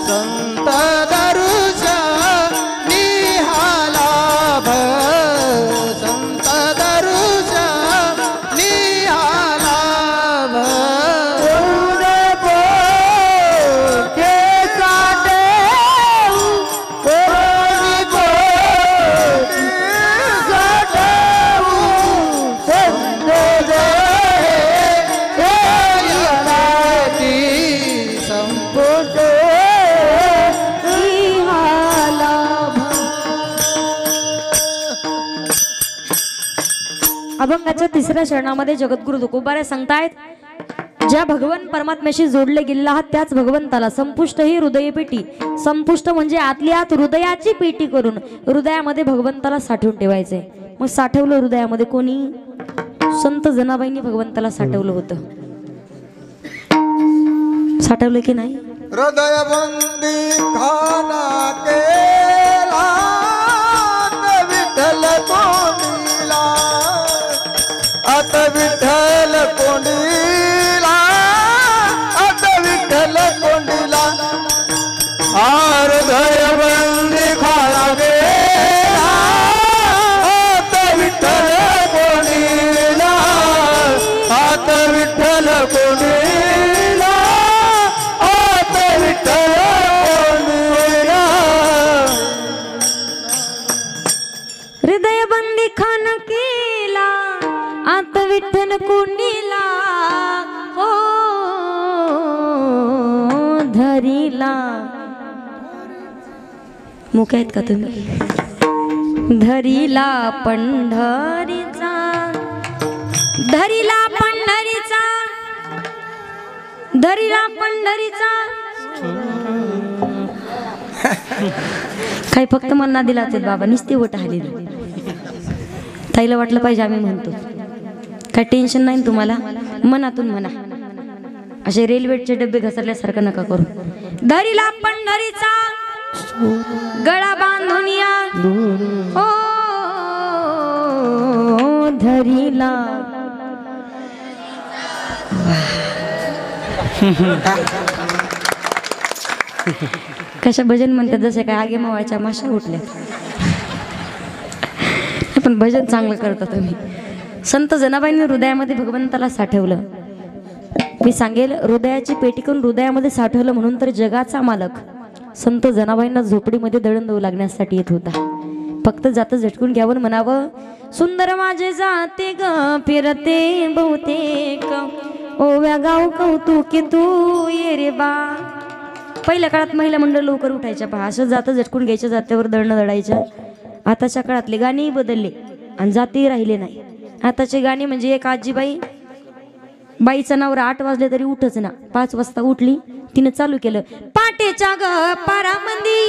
संत दरुषा निहालाभ संत दरुषा निहालाभ के काटे कोणी काटेऊ संत दे संपुट अभंगाच्या तिसऱ्या चरणामध्ये जगद्गुरु तुकोबारे सांगतायत ज्या भगवान परमात्म्याशी जोडले गेलेला आहात त्याच भगवंताला संपुष्ट ही हृदय पेटी संपुष्ट म्हणजे आतली आत हृदयाची पेटी करून हृदयामध्ये भगवंताला साठवून ठेवायचंय मग साठवलं हृदयामध्ये कोणी संत जनाबाईंनी भगवंताला साठवलं होतं साठवलं की नाही हृदय बंदी खाना केला विठ्ठल कोंडीला आता विठ्ठल कोंडीला आता विठ्ठल कोंडीला हृदय बंदी खाना केला आता विठ्ठल कोंडीला आता विठ्ठल कोंडीला आता विठ्ठल कोंडीला हृदय बंदी खान केला आत विठ्ठल कोंडीला धरीला मुख आहेत का तुम्ही धरीला पंढरीचा धरीला पंढरीचा धरीला पंढरीचा काही फक्त मन्ना दिला ते बाबा निस्ते वट आलेली ताईला वाटलं पाहिजे आम्ही म्हणतो काय टेन्शन नाही तुम्हाला मनातून म्हणा असे रेल्वेचे डबे घसरल्यासारखं नका करू धरीला पंढरीचा गळा बांधून या ओ धरीला कशा भजन म्हणतात जसे काय आगे मावाच्या माशा उठल्या पण भजन चांगलं करता तुम्ही संत जनाबाईंनी हृदयामध्ये भगवंताला साठवलं मी सांगेल हृदयाची पेटी करून हृदयामध्ये साठवलं म्हणून तर जगाचा मालक संत जनाबाईंना झोपडीमध्ये दळण देऊ लागण्यासाठी येत होता फक्त जातं झटकून घ्यावं म्हणावं सुंदर माझे जाते ग फिरते बहुतेक ओव्या गाव कौतुके तू ये रे बा पहिल्या काळात महिला मंडळ लवकर उठायच्या पहा असं जातं झटकून घ्यायच्या जात्यावर दळणं दळायच्या आताच्या काळातले गाणी बदलले आणि जाती राहिले नाही आताचे गाणी म्हणजे एक आजीबाई बाईचा नवरा 8 वाजले तरी उठच ना 5 वाजता उठली तिने चालू केलं पाटेच्या ग पारामंदी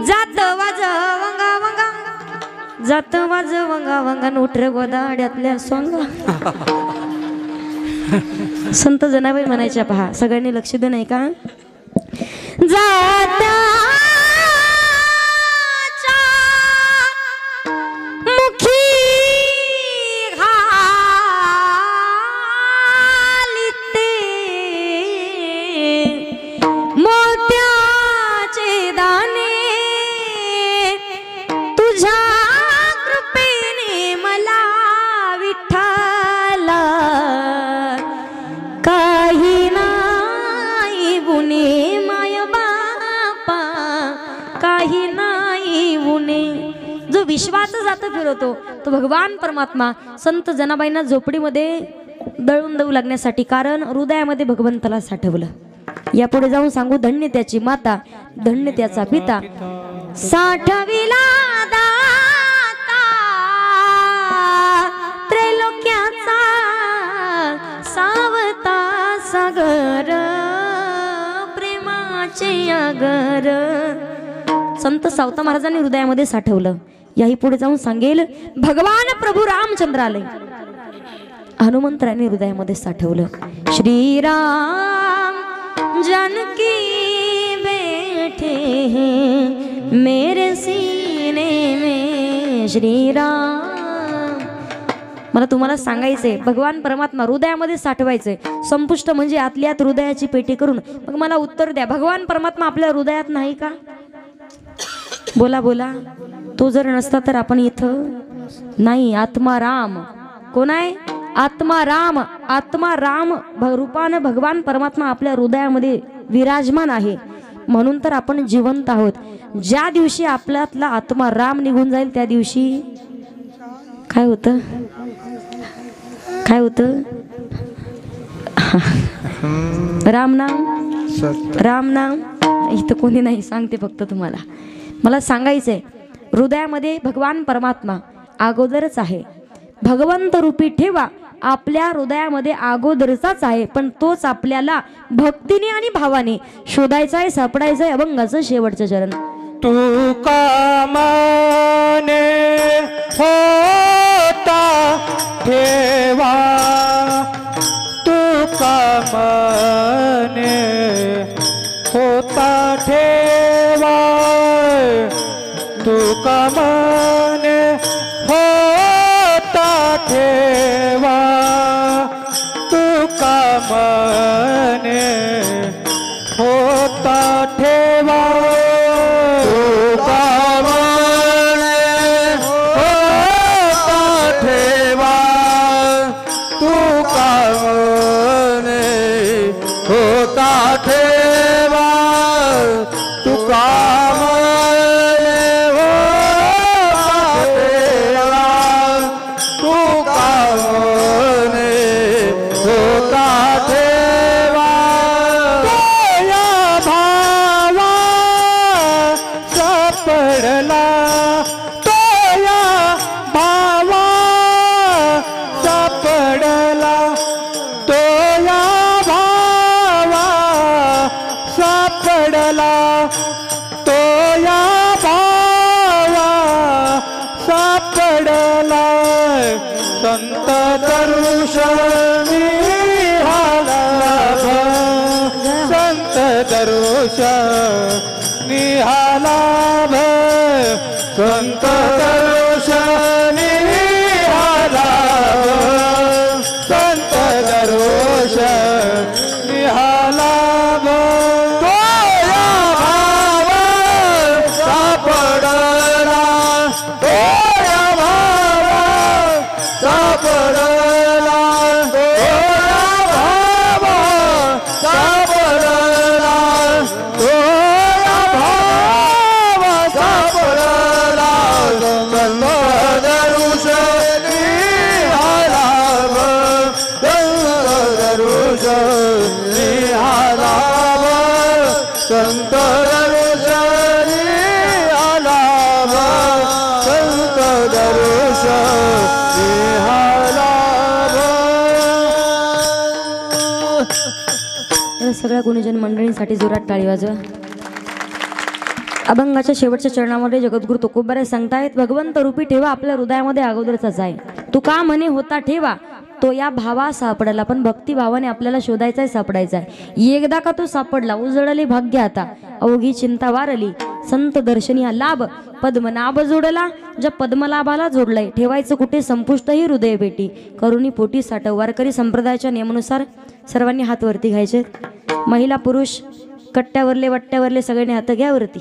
जात वाज वंगा वंगा जात वाज वंगा वंगा उठर गोदाड्यातल्या सोंगा संत जनाबाई म्हणायच्या पहा सगळ्यांनी लक्ष दे नाही का जाता विश्वाचं जातं फिरवतो तो भगवान परमात्मा संत जनाबाईंना झोपडीमध्ये दळून देऊ लागण्यासाठी कारण हृदयामध्ये भगवंताला साठवलं यापुढे जाऊन सांगू धन्य त्याची माता धन्य त्याचा पिता साठविला दाता त्रैलोक्याचा सावता सागर प्रेमाचे अगर संत सावता महाराजांनी हृदयामध्ये साठवलं याही पुढे जाऊन सांगेल भगवान प्रभू रामचंद्रालय हनुमंतरायांनी हृदयामध्ये साठवलं श्रीराम जानकी बैठे हैं मेरे सीने में श्रीराम मला तुम्हाला सांगायचंय भगवान परमात्मा हृदयामध्ये साठवायचंय संपुष्ट म्हणजे आतल्या आत हृदयाची पेटी करून मग मला उत्तर द्या भगवान परमात्मा आपल्या हृदयात नाही का बोला बोला तो जर नसता तर आपण इथं नाही आत्मा राम कोण आहे आत्मा राम रूपानं भगवान परमात्मा आपल्या हृदयामध्ये विराजमान आहे म्हणून तर आपण जिवंत आहोत ज्या दिवशी आपल्यातला आत्मा राम निघून जाईल त्या दिवशी काय होतं राम नाम इथं कोणी नाही सांगते फक्त तुम्हाला मला सांगायचंय हृदयामध्ये भगवान परमात्मा अगोदरच आहे भगवंत रूपी ठेवा आपल्या हृदयामध्ये अगोदरचाच आहे पण तोच आपल्याला भक्तीने आणि भावाने शोधायचा आहे सापडायचा आहे अभंगाचं शेवटचं चरण तू कामाने होता ठेवा तू कामाने होता ठेवा तू कामाने होता ठेवा तू कामाने होता ठेवा तू कामाने होता ठेवा तू कामाने होता ठेवा तू कामाने होता ठेवा तू कामाने होता ठेवा सापडला तो या भावा सापडला तो या भावा सापडला तो या भावा सापडला संत दर्शनी संत दर्शनी लाभ संत दर्शनी लाभ संत दर्शनी लाभ तो या भाव सापडला तो या भाव सापडला तो या भाव सापडला तो या भाव सापडला संत दर्शनी लाभ संत दर्शनी लाभ संत दर्शनी लाभ संत दर्शनी लाभ. या सगळ्या गुणीजन मंडळींसाठी जोरात टाळी वाजवा. अभंगाच्या शेवटच्या चरणामध्ये जगद्गुरु तुकोबाराय सांगतायत, भगवंत रूपी ठेवा आपल्या हृदयामध्ये अगोदरचाच आहे. तू का म्हणे होता ठेवा तो या भावा सापडला. पण भक्तिभावाने आपल्याला शोधायचाय, सापडायचा आहे. एकदा का तो सापडला उजळले भाग्य आता, अवघी चिंता वारली संत दर्शनी हा लाभ. पद्मनाभ जोडला ज्या पद्मलाभाला जोडलंय, ठेवायचं कुठे संपुष्ट ही हृदय भेटी. करुणी पोटी साठव. वारकरी संप्रदायाच्या नियमानुसार सर्वांनी हात वरती घ्यायचे. महिला पुरुष कट्ट्यावरले वट्ट्यावरले सगळ्यांनी हात घ्या वरती.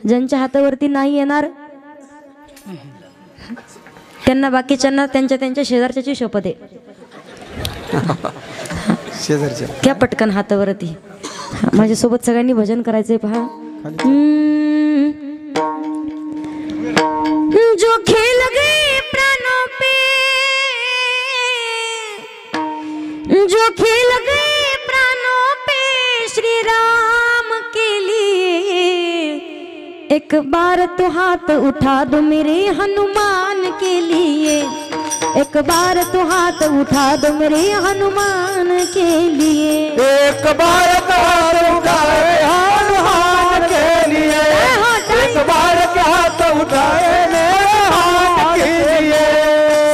ज्यांच्या हातावरती नाही येणार त्यांना बाकीच्यांना त्यांच्या त्यांच्या शेजारच्याची शपथ आहे. शेजारच्या घ्या पटकन हातावरती. माझ्यासोबत सगळ्यांनी भजन करायचंय पहा. जो खेल गए प्राणों पे, जो खेल गए प्राणों पे श्री राम के लिए, एक बार तो हाथ उठा दो मेरे हनुमान के लिए. एक बार तो हाथ उठा दो मेरे हनुमान के लिए. एक बार तो हाथ उठाए हनुमान के लिए. एक बार के हाथ उठाए हनुमान के लिए.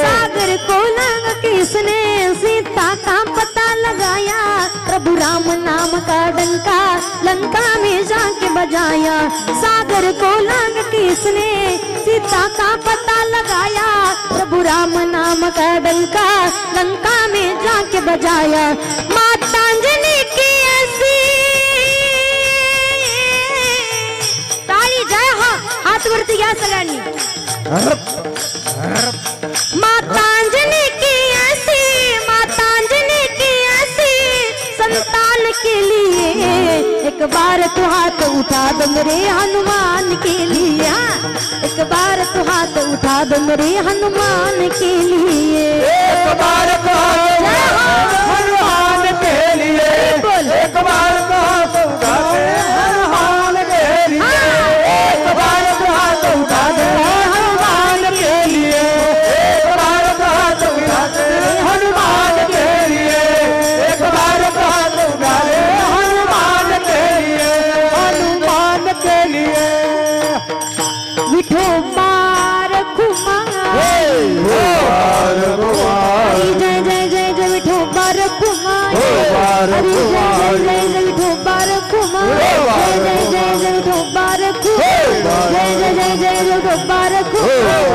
सागर को लंघ किसने सीता का पता लगाया, प्रभु राम नाम का डंका लंका में जाके बजाया. सागर को लंघ किसने सीता का पता लगाया, प्रभु राम नाम का डंका लंका में जाके बजाया. माता अंजनी की ऐसी ताली जय. हा हात वरती घ्या सगळ्यांनी. माता अंजनी की ऐसी, माता अंजनी की ऐसी संतान के लिए, एक बार तो हाथ उठा दो मेरे हनुमान के लिए. एक बार तो हाथ उठा दो मेरे हनुमान के लिए. एक बार तो हाथ हनुमान के लिए. एक बार तो हाथ उठाए हनुमान के लिए. एक बार तो हाथ उठाए हनुमान के लिए. एक बार तो हाथ उठाए हनुमान के लिए. एक बार तो हाथ उठाए हनुमान के लिए. हनुमान के लिए. विठोबार कुमार जय जय जय जय विठोबार कुमार. हरि जय जय जय जय विठोबार कुमार. जय जय जय जय विठोबार कुमार. जय जय जय जय विठोबार कुमार.